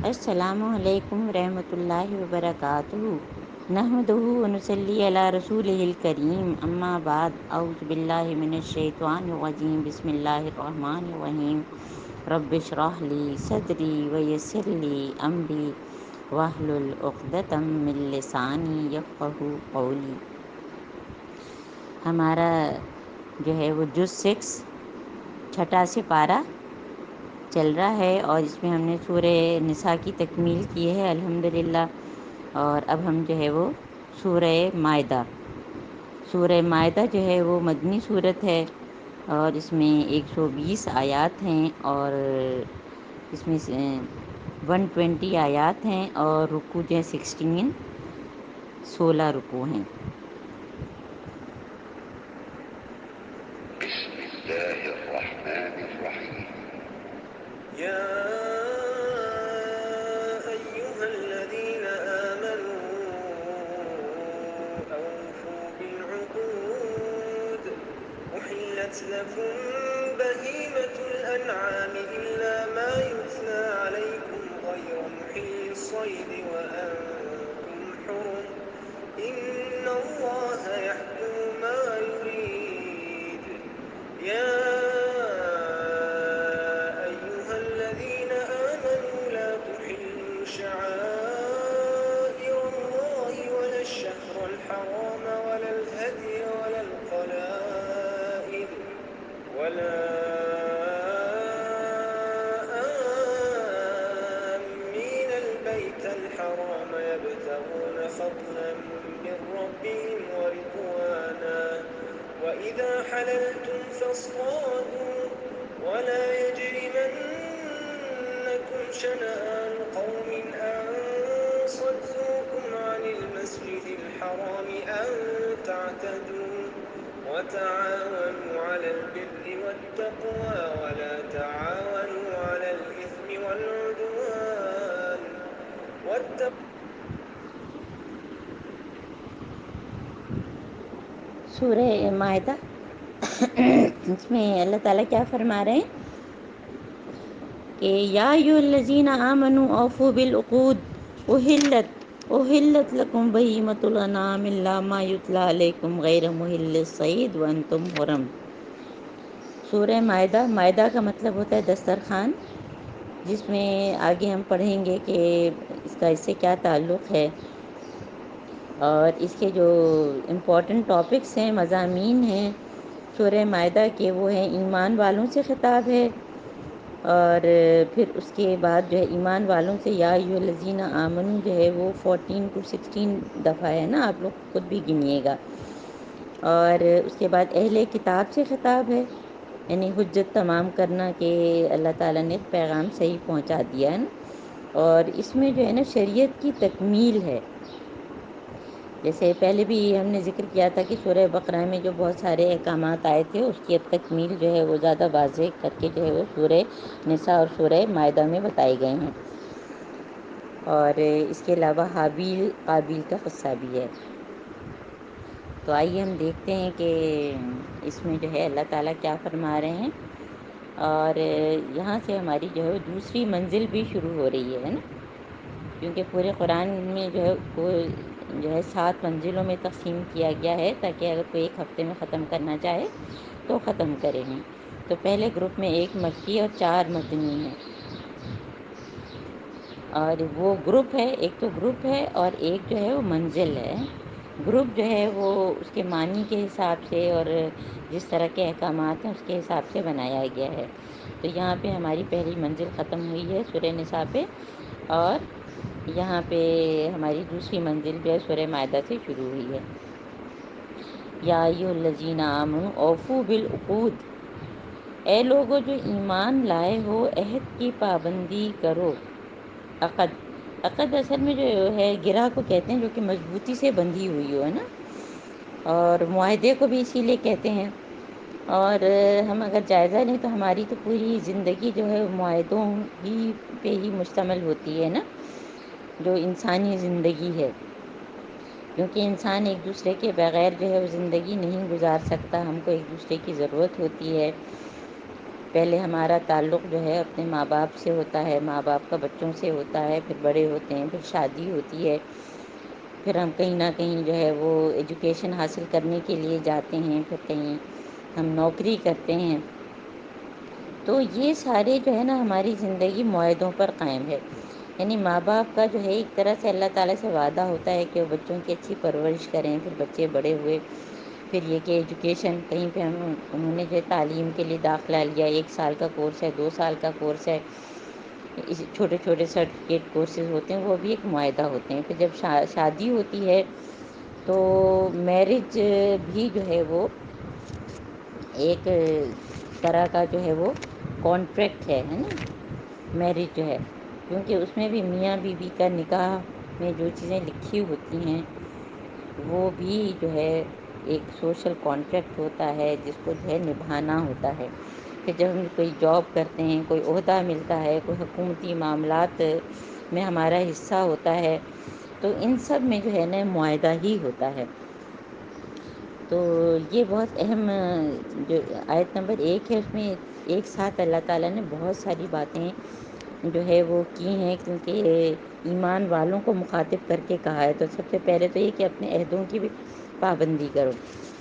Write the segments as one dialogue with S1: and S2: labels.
S1: السلام علیکم ورحمۃ اللہ وبرکاتہ نحمدہ ونصلی علی رسولہ الکریم اما بعد اعوذ باللہ من الشیطان الرجیم بسم اللہ الرحمن الرحیم رب اشرح لی صدری ویسر لی امری واحلل عقدۃ من لسانی یفقہوا قولی۔ ہمارا جو ہے وہ جز 6 چھٹا سپارہ چل رہا ہے، اور اس میں ہم نے سورہ نساء کی تکمیل کی ہے الحمدللہ۔ اور اب ہم جو ہے وہ سورہ مائدہ جو ہے وہ مدنی صورت ہے، اور اس میں 120 آیات ہیں، اور اس میں 120 آیات ہیں، اور رکوع جو ہے 16 رکوع ہیں۔
S2: بسم الله الرحمن الرحيم يا أيها الذين آمنوا أوفوا بالعقود أحلت لكم بهيمة الأنعام إلا ما يتلى عليكم غير محل الصيد وأنتم حرم إن الله يحكم ما يريد يا أيها الذين آمنوا لا تحلوا شعائر الله ولا الشهر الحرام ولا الهدي ولا القلائد ولا آمين البيت الحرام يبتغون فضلا من ربهم ورضوانا وإذا حللتم فاصطادوا ولا يجرمنكم شنآن قوم أن صدوكم عن المسجد الحرام أن تعتدوا وتعاونوا على البر والتقوى ولا تعاونوا على الإثم والعدوان واتقوا
S1: سورہ مائدہ اس میں اللہ تعالیٰ کیا فرما رہے ہیں کہ یا ایھا الذین آمنوا اوفوا بالعقود احلت لکم بہیمۃ الانعام الا ما یتلی علیکم غیر محل الصید وانتم حرم۔ سورہ مائدہ کا مطلب ہوتا ہے دسترخوان، جس میں آگے ہم پڑھیں گے کہ اس سے کیا تعلق ہے، اور اس کے جو امپورٹنٹ ٹاپکس ہیں، مضامین ہیں سورہ مائدہ کے، وہ ہیں ایمان والوں سے خطاب ہے، اور پھر اس کے بعد جو ہے ایمان والوں سے یا ایھا الذین آمنوا جو ہے وہ 14 to 16 دفعہ ہے نا، آپ لوگ خود بھی گنیے گا، اور اس کے بعد اہل کتاب سے خطاب ہے، یعنی حجت تمام کرنا کہ اللہ تعالیٰ نے پیغام صحیح پہنچا دیا ہے نا، اور اس میں جو ہے نا شریعت کی تکمیل ہے۔ جیسے پہلے بھی ہم نے ذکر کیا تھا کہ سورہ بقرہ میں جو بہت سارے احکامات آئے تھے، اس کی اب تکمیل جو ہے وہ زیادہ واضح کر کے جو ہے وہ سورہ نساء اور سورہ مائدہ میں بتائے گئے ہیں، اور اس کے علاوہ حابیل قابیل کا قصہ بھی ہے۔ تو آئیے ہم دیکھتے ہیں کہ اس میں جو ہے اللہ تعالیٰ کیا فرما رہے ہیں، اور یہاں سے ہماری جو ہے دوسری منزل بھی شروع ہو رہی ہے نا، کیونکہ پورے قرآن میں جو ہے وہ جو ہے 7 منزلوں میں تقسیم کیا گیا ہے، تاکہ اگر کوئی ایک ہفتے میں ختم کرنا چاہے تو ختم کریں ہیں۔ تو پہلے گروپ میں 1 مکی اور 4 مدنی ہیں، اور وہ گروپ ہے، ایک تو گروپ ہے اور ایک جو ہے وہ منزل ہے۔ گروپ جو ہے وہ اس کے معنی کے حساب سے اور جس طرح کے احکامات ہیں اس کے حساب سے بنایا گیا ہے۔ تو یہاں پہ ہماری پہلی منزل ختم ہوئی ہے سورہ نساء پہ، اور یہاں پہ ہماری دوسری منزل جو ہے سورہ مائدہ سے شروع ہوئی ہے۔ یا ایھا الذین آمنوا اوفوا بالعقود، اے لوگو جو ایمان لائے ہو عہد کی پابندی کرو۔ عقد اصل میں جو ہے گرہ کو کہتے ہیں، جو کہ مضبوطی سے بندھی ہوئی ہو، ہے نا، اور معاہدے کو بھی اسی لیے کہتے ہیں۔ اور ہم اگر جائزہ لیں تو ہماری تو پوری زندگی جو ہے معاہدوں ہی پہ ہی مشتمل ہوتی ہے نا، جو انسانی زندگی ہے، کیونکہ انسان ایک دوسرے کے بغیر جو ہے وہ زندگی نہیں گزار سکتا، ہم کو ایک دوسرے کی ضرورت ہوتی ہے۔ پہلے ہمارا تعلق جو ہے اپنے ماں باپ سے ہوتا ہے، ماں باپ کا بچوں سے ہوتا ہے، پھر بڑے ہوتے ہیں، پھر شادی ہوتی ہے، پھر ہم کہیں نہ کہیں جو ہے وہ ایجوکیشن حاصل کرنے کے لیے جاتے ہیں، پھر کہیں ہم نوکری کرتے ہیں. تو یہ سارے جو ہے نا ہماری زندگی معاہدوں پر قائم ہے. یعنی ماں باپ کا جو ہے ایک طرح سے اللہ تعالیٰ سے وعدہ ہوتا ہے کہ وہ بچوں کی اچھی پرورش کریں، پھر بچے بڑے ہوئے، پھر یہ کہ ایجوکیشن کہیں پہ انہوں نے جو ہے تعلیم کے لیے داخلہ لیا، 1 سال کا کورس ہے، 2 سال کا کورس ہے، چھوٹے چھوٹے سرٹیفکیٹ کورسز ہوتے ہیں، وہ بھی ایک معاہدہ ہوتے ہیں. پھر جب شادی ہوتی ہے تو میرج بھی جو ہے وہ ایک طرح کا جو ہے وہ کانٹریکٹ ہے نا میرج جو ہے، کیونکہ اس میں بھی میاں بیوی کا نکاح میں جو چیزیں لکھی ہوتی ہیں وہ بھی جو ہے ایک سوشل کانٹریکٹ ہوتا ہے جس کو جو ہے نبھانا ہوتا ہے. کہ جب ہم کوئی جاب کرتے ہیں، کوئی عہدہ ملتا ہے، کوئی حکومتی معاملات میں ہمارا حصہ ہوتا ہے، تو ان سب میں جو ہے نا معاہدہ ہی ہوتا ہے. تو یہ بہت اہم جو آیت نمبر 1 ہے، اس میں ایک ساتھ اللہ تعالیٰ نے بہت ساری باتیں جو ہے وہ کی ہیں، کیونکہ ایمان والوں کو مخاطب کر کے کہا ہے. تو سب سے پہلے تو یہ کہ اپنے عہدوں کی بھی پابندی کرو،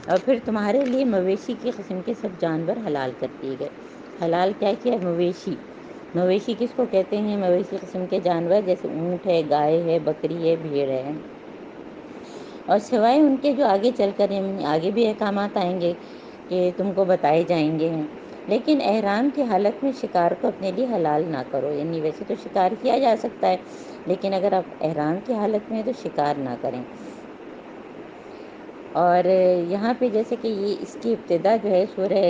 S1: اور پھر تمہارے لیے مویشی کی قسم کے سب جانور حلال کر دیے گئے. حلال کیا کیا؟ مویشی. مویشی کس کو کہتے ہیں؟ مویشی قسم کے جانور جیسے اونٹ ہے، گائے ہے، بکری ہے، بھیڑ ہے. اور سوائے ان کے جو آگے چل کر آگے بھی احکامات آئیں گے کہ تم کو بتائے جائیں گے ہیں. لیکن احرام کی حالت میں شکار کو اپنے لیے حلال نہ کرو. یعنی ویسے تو شکار کیا جا سکتا ہے، لیکن اگر آپ احرام کی حالت میں ہیں تو شکار نہ کریں. اور یہاں پہ جیسے کہ یہ اس کی ابتدا جو ہے سورہ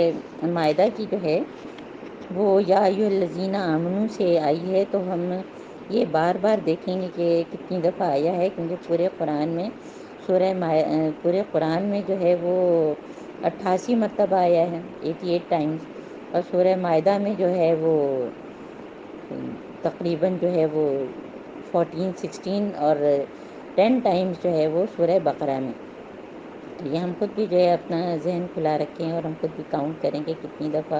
S1: مائدہ کی جو ہے وہ یا ایھا الذین آمنو سے آئی ہے. تو ہم یہ بار بار دیکھیں گے کہ کتنی دفعہ آیا ہے، کیونکہ پورے قرآن میں جو ہے وہ 88 مرتبہ آیا ہے، 88 ٹائمز. اور سورہ مائدہ میں جو ہے وہ تقریباً جو ہے وہ 14 16 اور 10 ٹائمز جو ہے وہ سورہ بقرہ میں. یہ ہم خود بھی جو ہے اپنا ذہن کھلا رکھیں اور ہم خود بھی کاؤنٹ کریں کہ کتنی دفعہ،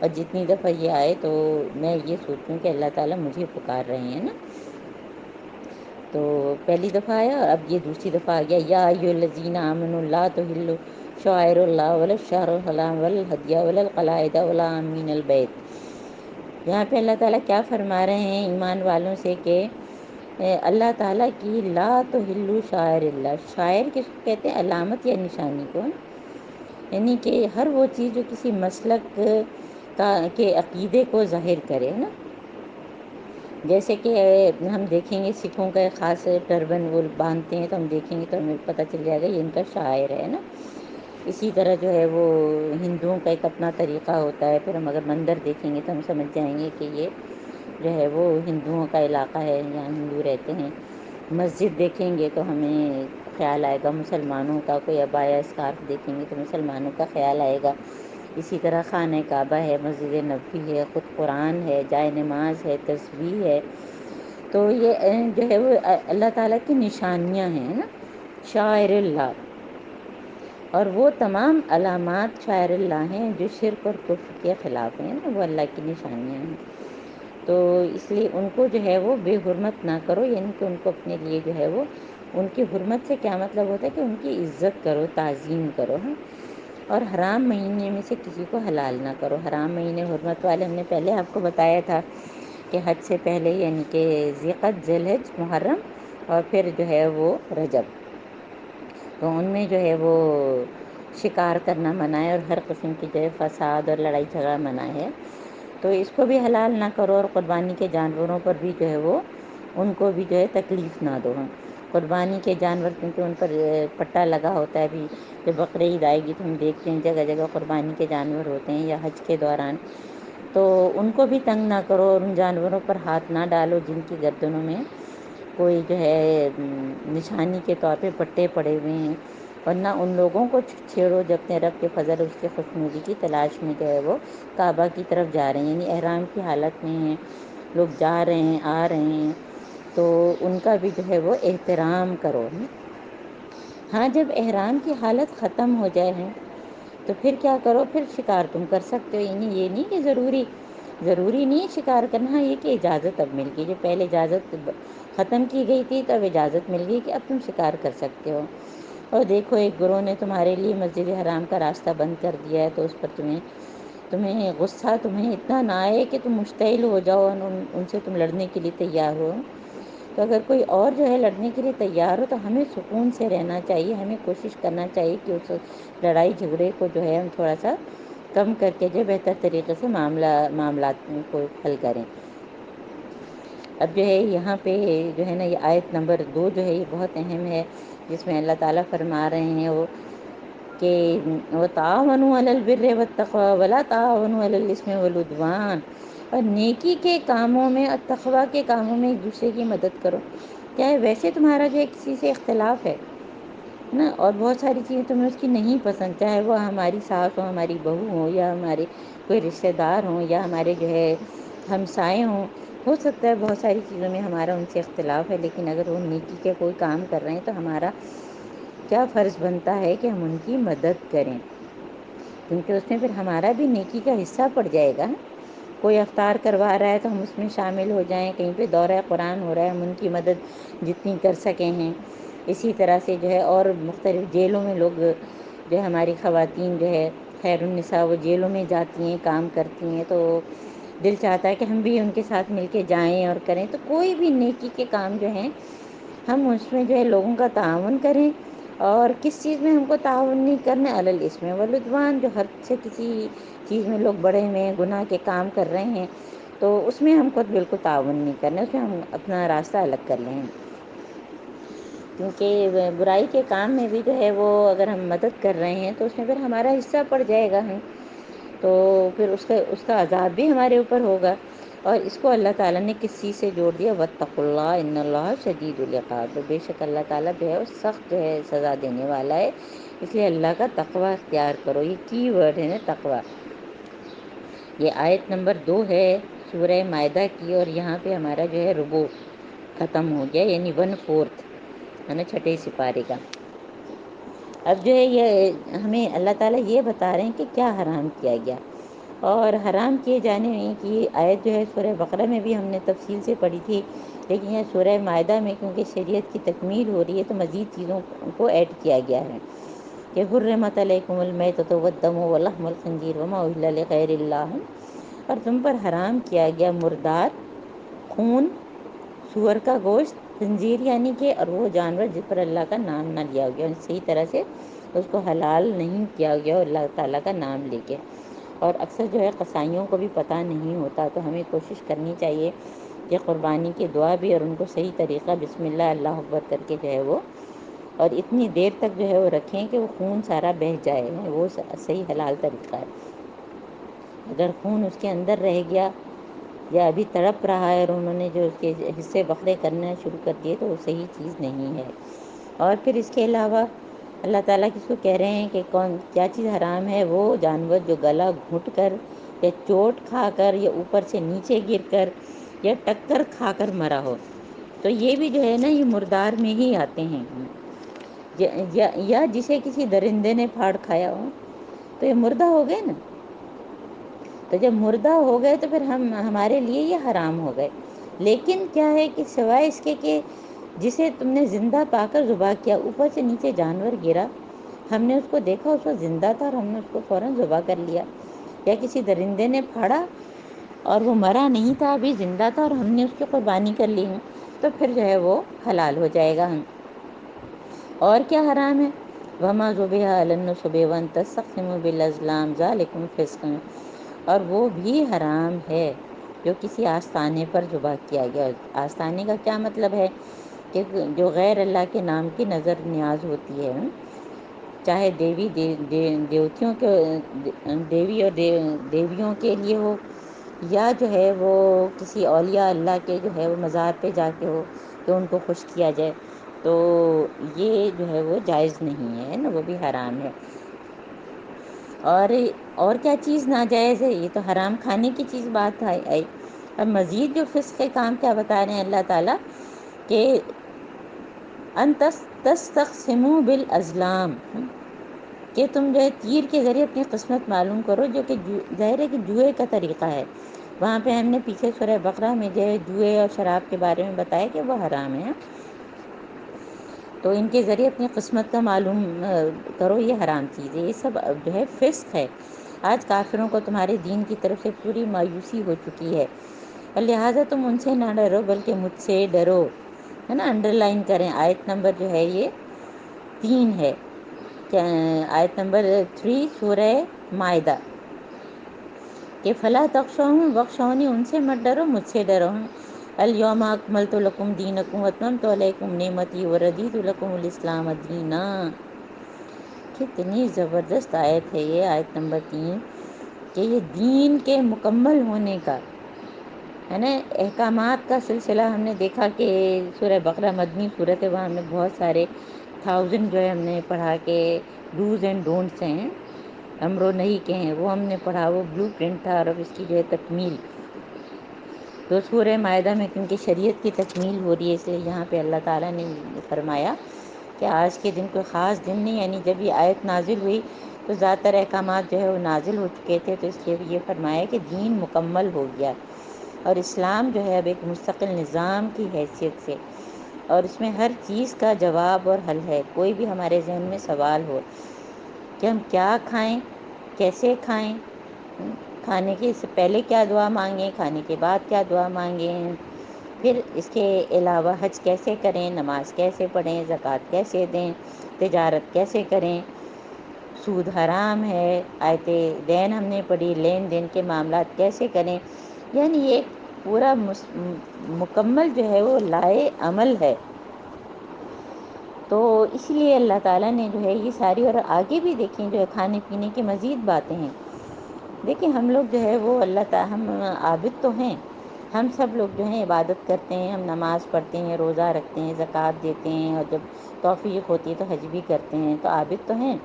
S1: اور جتنی دفعہ یہ آئے تو میں یہ سوچوں کہ اللہ تعالیٰ مجھے پکار رہے ہیں نا. تو پہلی دفعہ آیا، اب یہ دوسری دفعہ آ گیا یا ایھا الذین آمنوا لا تحلوا شعائر اللہ ولا الشہر الحرام ولا الہدی ولا القلائد ولا آمین البیت. یہاں پہ اللہ تعالیٰ کیا فرما رہے ہیں ایمان والوں سے کہ اللہ تعالیٰ کی لا تحلوا شعائر اللہ. شاعر کس کو کہتے ہیں؟ علامت یا نشانی کو. یعنی کہ ہر وہ چیز جو کسی مسلک کے عقیدے کو ظاہر کرے نا. جیسے کہ ہم دیکھیں گے سکھوں کا خاص ٹربن وہ باندھتے ہیں، تو ہم دیکھیں گے تو ہمیں پتہ چل جائے گا یہ ان کا شاعر ہے نا. اسی طرح جو ہے وہ ہندوؤں کا ایک اپنا طریقہ ہوتا ہے. پھر ہم اگر مندر دیکھیں گے تو ہم سمجھ جائیں گے کہ یہ جو ہے وہ ہندوؤں کا علاقہ ہے، یہاں ہندو رہتے ہیں. مسجد دیکھیں گے تو ہمیں خیال آئے گا مسلمانوں کا. کوئی عبایا اسکارف دیکھیں گے تو مسلمانوں کا خیال آئے گا. اسی طرح خانہ کعبہ ہے، مسجد نبوی ہے، خود قرآن ہے، جائے نماز ہے، تسبیح ہے. تو یہ جو ہے وہ اللہ تعالیٰ کی نشانیاں ہیں نا، شاعر اللہ. اور وہ تمام علامات شاعر اللہ ہیں جو شرک اور کفر کے خلاف ہیں نا، وہ اللہ کی نشانیاں ہیں. تو اس لیے ان کو جو ہے وہ بے حرمت نہ کرو. یعنی کہ ان کو اپنے لیے جو ہے وہ ان کی حرمت سے کیا مطلب ہوتا ہے کہ ان کی عزت کرو، تعظیم کرو. ہاں. اور حرام مہینے میں سے کسی کو حلال نہ کرو. حرام مہینے حرمت والے ہم نے پہلے آپ کو بتایا تھا کہ حج سے پہلے یعنی کہ ذی القعدہ، ذی الحجہ، محرم اور پھر جو ہے وہ رجب. تو ان میں جو ہے وہ شکار کرنا منع ہے، اور ہر قسم کی جو ہے فساد اور لڑائی جھگڑا منع ہے. تو اس کو بھی حلال نہ کرو. اور قربانی کے جانوروں پر بھی جو ہے وہ ان کو بھی جو ہے تکلیف نہ دو. قربانی کے جانور کیونکہ ان پر پٹا لگا ہوتا ہے. ابھی جب بقرعید آئے گی تو ہم دیکھتے ہیں جگہ جگہ قربانی کے جانور ہوتے ہیں، یا حج کے دوران. تو ان کو بھی تنگ نہ کرو اور ان جانوروں پر ہاتھ نہ ڈالو جن کی گردنوں میں کوئی جو ہے نشانی کے طور پہ پٹے پڑے ہوئے ہیں. اور نہ ان لوگوں کو چھیڑو جو اپنے رب کے فضل اس کے خوشنودی کی تلاش میں جو ہے وہ کعبہ کی طرف جا رہے ہیں، یعنی احرام کی حالت میں ہیں، لوگ جا رہے ہیں، آ رہے ہیں. تو ان کا بھی جو ہے وہ احترام کرو. ہاں، جب احرام کی حالت ختم ہو جائے ہیں تو پھر کیا کرو، پھر شکار تم کر سکتے ہو. یعنی یہ نہیں کہ ضروری نہیں ہے شکار کرنا، یہ کہ اجازت اب مل گئی. جو پہلے اجازت ختم کی گئی تھی، تو اب اجازت مل گئی کہ اب تم شکار کر سکتے ہو. اور دیکھو ایک گروہ نے تمہارے لیے مسجد حرام کا راستہ بند کر دیا ہے، تو اس پر تمہیں غصہ تمہیں اتنا نہ آئے کہ تم مشتعل ہو جاؤ اور ان سے تم لڑنے کے لیے تیار ہو. تو اگر کوئی اور جو ہے لڑنے کے لیے تیار ہو، تو ہمیں سکون سے رہنا چاہیے. ہمیں کوشش کرنا چاہیے کہ اس لڑائی جھگڑے کو جو ہے ہم تھوڑا سا کم کر کے جو بہتر طریقے سے معاملات کو حل کریں. اب جو ہے یہاں پہ جو ہے نا یہ آیت نمبر 2 جو ہے یہ بہت اہم ہے، جس میں اللہ تعالیٰ فرما رہے ہیں وہ کہ وَتَعَاوَنُوا عَلَى الْبِرِّ وَالتَّقْوَىٰ وَلَا تَعَاوَنُوا عَلَى الْإِثْمِ وَالْعُدْوَانِ. اور نیکی کے کاموں میں اور تقویٰ کے کاموں میں ایک دوسرے کی مدد کرو. کیا ہے ویسے تمہارا جو ہے کسی سے اختلاف ہے نا، اور بہت ساری چیزیں تمہیں اس کی نہیں پسند، چاہے وہ ہماری ساس ہو، ہماری بہو ہو، یا ہمارے کوئی رشتہ دار ہوں، یا ہمارے جو ہے ہمسائے ہوں. ہو سکتا ہے بہت ساری چیزوں میں ہمارا ان سے اختلاف ہے، لیکن اگر وہ نیکی کے کوئی کام کر رہے ہیں تو ہمارا کیا فرض بنتا ہے کہ ہم ان کی مدد کریں، کیونکہ اس میں پھر ہمارا بھی نیکی کا حصہ پڑ جائے گا. کوئی افطار کروا رہا ہے تو ہم اس میں شامل ہو جائیں، کہیں پہ دورہ قرآن ہو رہا ہے ہم ان کی مدد جتنی کر سکیں ہیں. اسی طرح سے جو ہے اور مختلف جیلوں میں لوگ جو ہے ہماری خواتین جو ہے خیر النساء وہ جیلوں میں جاتی ہیں، کام کرتی ہیں، تو دل چاہتا ہے کہ ہم بھی ان کے ساتھ مل کے جائیں اور کریں. تو کوئی بھی نیکی کے کام جو ہیں ہم اس میں جو ہے لوگوں کا تعاون کریں. اور کس چیز میں ہم کو تعاون نہیں کرنا، علی الاسم والعدوان. جو ہر سے کسی چیز میں لوگ بڑے ہوئے ہیں، گناہ کے کام کر رہے ہیں، تو اس میں ہم کو بالکل تعاون نہیں کرنا، اس میں ہم اپنا راستہ الگ کر لیں. کیونکہ برائی کے کام میں بھی جو ہے وہ اگر ہم مدد کر رہے ہیں تو اس میں پھر ہمارا حصہ پڑ جائے گا. تو پھر اس کا عذاب بھی ہمارے اوپر ہوگا. اور اس کو اللہ تعالیٰ نے کس چیز سے جوڑ دیا، واتقوا اللہ ان اللہ شدید العقاب. بے شک اللہ تعالیٰ جو ہے وہ سخت جو ہے سزا دینے والا ہے، اس لیے اللہ کا تقوی اختیار کرو. یہ کی ورڈ ہے نا تقوی. یہ آیت نمبر 2 ہے سورہ مائدہ کی، اور یہاں پہ ہمارا جو ہے ربوع ختم ہو گیا، یعنی 1/4 ہے نا چھٹے سپارے کا. اب جو ہے یہ ہمیں اللہ تعالیٰ یہ بتا رہے ہیں کہ کیا حرام کیا گیا. اور حرام کیے جانے کی آیت جو ہے سورہ بقرہ میں بھی ہم نے تفصیل سے پڑھی تھی، لیکن یہ سورہ مائدہ میں کیونکہ شریعت کی تکمیل ہو رہی ہے تو مزید چیزوں کو ایڈ کیا گیا ہے کہ حرمت علیکم المیتۃ والدم ولحم الخنزیر وما اہل لغیر اللہ. اور تم پر حرام کیا گیا مردار، خون، سور کا گوشت، خنزیر یعنی کہ اور وہ جانور جس پر اللہ کا نام نہ لیا گیا، صحیح طرح سے اس کو حلال نہیں کیا گیا اللہ تعالیٰ کا نام لے کے. اور اکثر جو ہے قصائیوں کو بھی پتہ نہیں ہوتا، تو ہمیں کوشش کرنی چاہیے کہ قربانی کی دعا بھی اور ان کو صحیح طریقہ بسم اللہ اللہ اکبر کر کے جو ہے وہ، اور اتنی دیر تک جو ہے وہ رکھیں کہ وہ خون سارا بہہ جائے، وہ صحیح حلال طریقہ ہے. اگر خون اس کے اندر رہ گیا یا ابھی تڑپ رہا ہے اور انہوں نے جو اس کے حصے بکرے کرنا شروع کر دیے، تو وہ صحیح چیز نہیں ہے. اور پھر اس کے علاوہ اللہ تعالیٰ کس کو کہہ رہے ہیں کہ کیا چیز حرام ہے، وہ جانور جو گلا گھونٹ کر یا چوٹ کھا کر یا اوپر سے نیچے گر کر یا ٹکر کھا کر مرا ہو. تو یہ بھی جو ہے نا یہ مردار میں ہی آتے ہیں. یا جسے کسی درندے نے پھاڑ کھایا ہو، تو یہ مردہ ہو گئے نا. تو جب مردہ ہو گئے تو پھر ہمارے لیے یہ حرام ہو گئے. لیکن کیا ہے کہ سوائے اس کے کہ جسے تم نے زندہ پا کر ذبح کیا، اوپر سے نیچے جانور گرا، ہم نے اس کو دیکھا اس وقت زندہ تھا اور ہم نے اس کو فوراً ذبح کر لیا، یا کسی درندے نے پھاڑا اور وہ مرا نہیں تھا ابھی زندہ تھا اور ہم نے اس کی قربانی کر لی، تو پھر جو ہے وہ حلال ہو جائے گا. اور کیا حرام ہے، وما ذبح علی النصب وان تستقسموا بالازلام ذلکم فسق. اور وہ بھی حرام ہے جو کسی آستانے پر ذبح کیا گیا. آستانے کا کیا مطلب ہے کہ جو غیر اللہ کے نام کی نظر نیاز ہوتی ہے، چاہے دیوتیوں کے دیوی اور دیویوں کے لیے ہو، یا جو ہے وہ کسی اولیاء اللہ کے جو ہے وہ مزار پہ جا کے ہو کہ ان کو خوش کیا جائے، تو یہ جو ہے وہ جائز نہیں ہے نا، وہ بھی حرام ہے. اور کیا چیز ناجائز ہے، یہ تو حرام کھانے کی چیز بات آئی. اب مزید جو فسق کے کام کیا بتا رہے ہیں اللہ تعالیٰ کہ ان تستقسموا بالازلام. کہ تم جو ہے تیر کے ذریعے اپنی قسمت معلوم کرو، جو کہ ظاہر ہے کہ جوئے کا طریقہ ہے۔ وہاں پہ ہم نے پیچھے سورہ بقرہ میں جو ہے جوئے اور شراب کے بارے میں بتایا کہ وہ حرام ہے، تو ان کے ذریعے اپنی قسمت کا معلوم کرو، یہ حرام چیز ہے، یہ سب جو ہے فسق ہے۔ آج کافروں کو تمہارے دین کی طرف سے پوری مایوسی ہو چکی ہے، اور لہٰذا تم ان سے نہ ڈرو بلکہ مجھ سے ڈرو، ہے نا۔ انڈر لائن کریں، آیت نمبر جو ہے یہ 3 ہے، آیت نمبر 3 سورہ مائدہ، کہ فلا تخشوہم واخشونی، ان سے مت ڈرو مجھ سے ڈرو۔ الیوم اکملت لکم دینکم واتممت علیکم نعمتی وردیت لکم الاسلام دینا۔ کتنی زبردست آیت ہے یہ، آیت نمبر 3، کہ یہ دین کے مکمل ہونے کا ہے نا۔ احکامات کا سلسلہ ہم نے دیکھا کہ سورہ بقرہ مدنی صورت ہے، وہاں ہم نے بہت سارے 1000 جو ہے ہم نے پڑھا کہ ڈوز اینڈ ڈونٹس ہیں، امر و نہی کے ہیں، وہ ہم نے پڑھا، وہ بلو پرنٹ تھا، اور اب اس کی جو ہے تکمیل۔ تو سورہ مائدہ میں کیونکہ شریعت کی تکمیل ہو رہی ہے، اس لیے یہاں پہ اللہ تعالیٰ نے فرمایا کہ آج کے دن کوئی خاص دن نہیں، یعنی جب یہ آیت نازل ہوئی تو زیادہ تر احکامات جو ہے وہ نازل ہو چکے تھے، تو اس لیے یہ فرمایا کہ دین مکمل ہو گیا، اور اسلام جو ہے اب ایک مستقل نظام کی حیثیت سے، اور اس میں ہر چیز کا جواب اور حل ہے۔ کوئی بھی ہمارے ذہن میں سوال ہو کہ ہم کیا کھائیں، کیسے کھائیں، کھانے کے سے پہلے کیا دعا مانگیں، کھانے کے بعد کیا دعا مانگیں، پھر اس کے علاوہ حج کیسے کریں، نماز کیسے پڑھیں، زکوٰۃ کیسے دیں، تجارت کیسے کریں، سود حرام ہے، آیت دین ہم نے پڑھی، لین دین کے معاملات کیسے کریں، یعنی یہ ایک پورا مکمل جو ہے وہ لائے عمل ہے۔ تو اس لیے اللہ تعالیٰ نے جو ہے یہ ساری، اور آگے بھی دیکھیں جو ہے کھانے پینے کی مزید باتیں ہیں۔ دیکھیں ہم لوگ جو ہے وہ اللہ تعالیٰ، ہم عابد تو ہیں، ہم سب لوگ جو ہیں عبادت کرتے ہیں، ہم نماز پڑھتے ہیں، روزہ رکھتے ہیں، زکوٰۃ دیتے ہیں، اور جب توفیق ہوتی ہے تو حج بھی کرتے ہیں، تو عابد تو ہیں،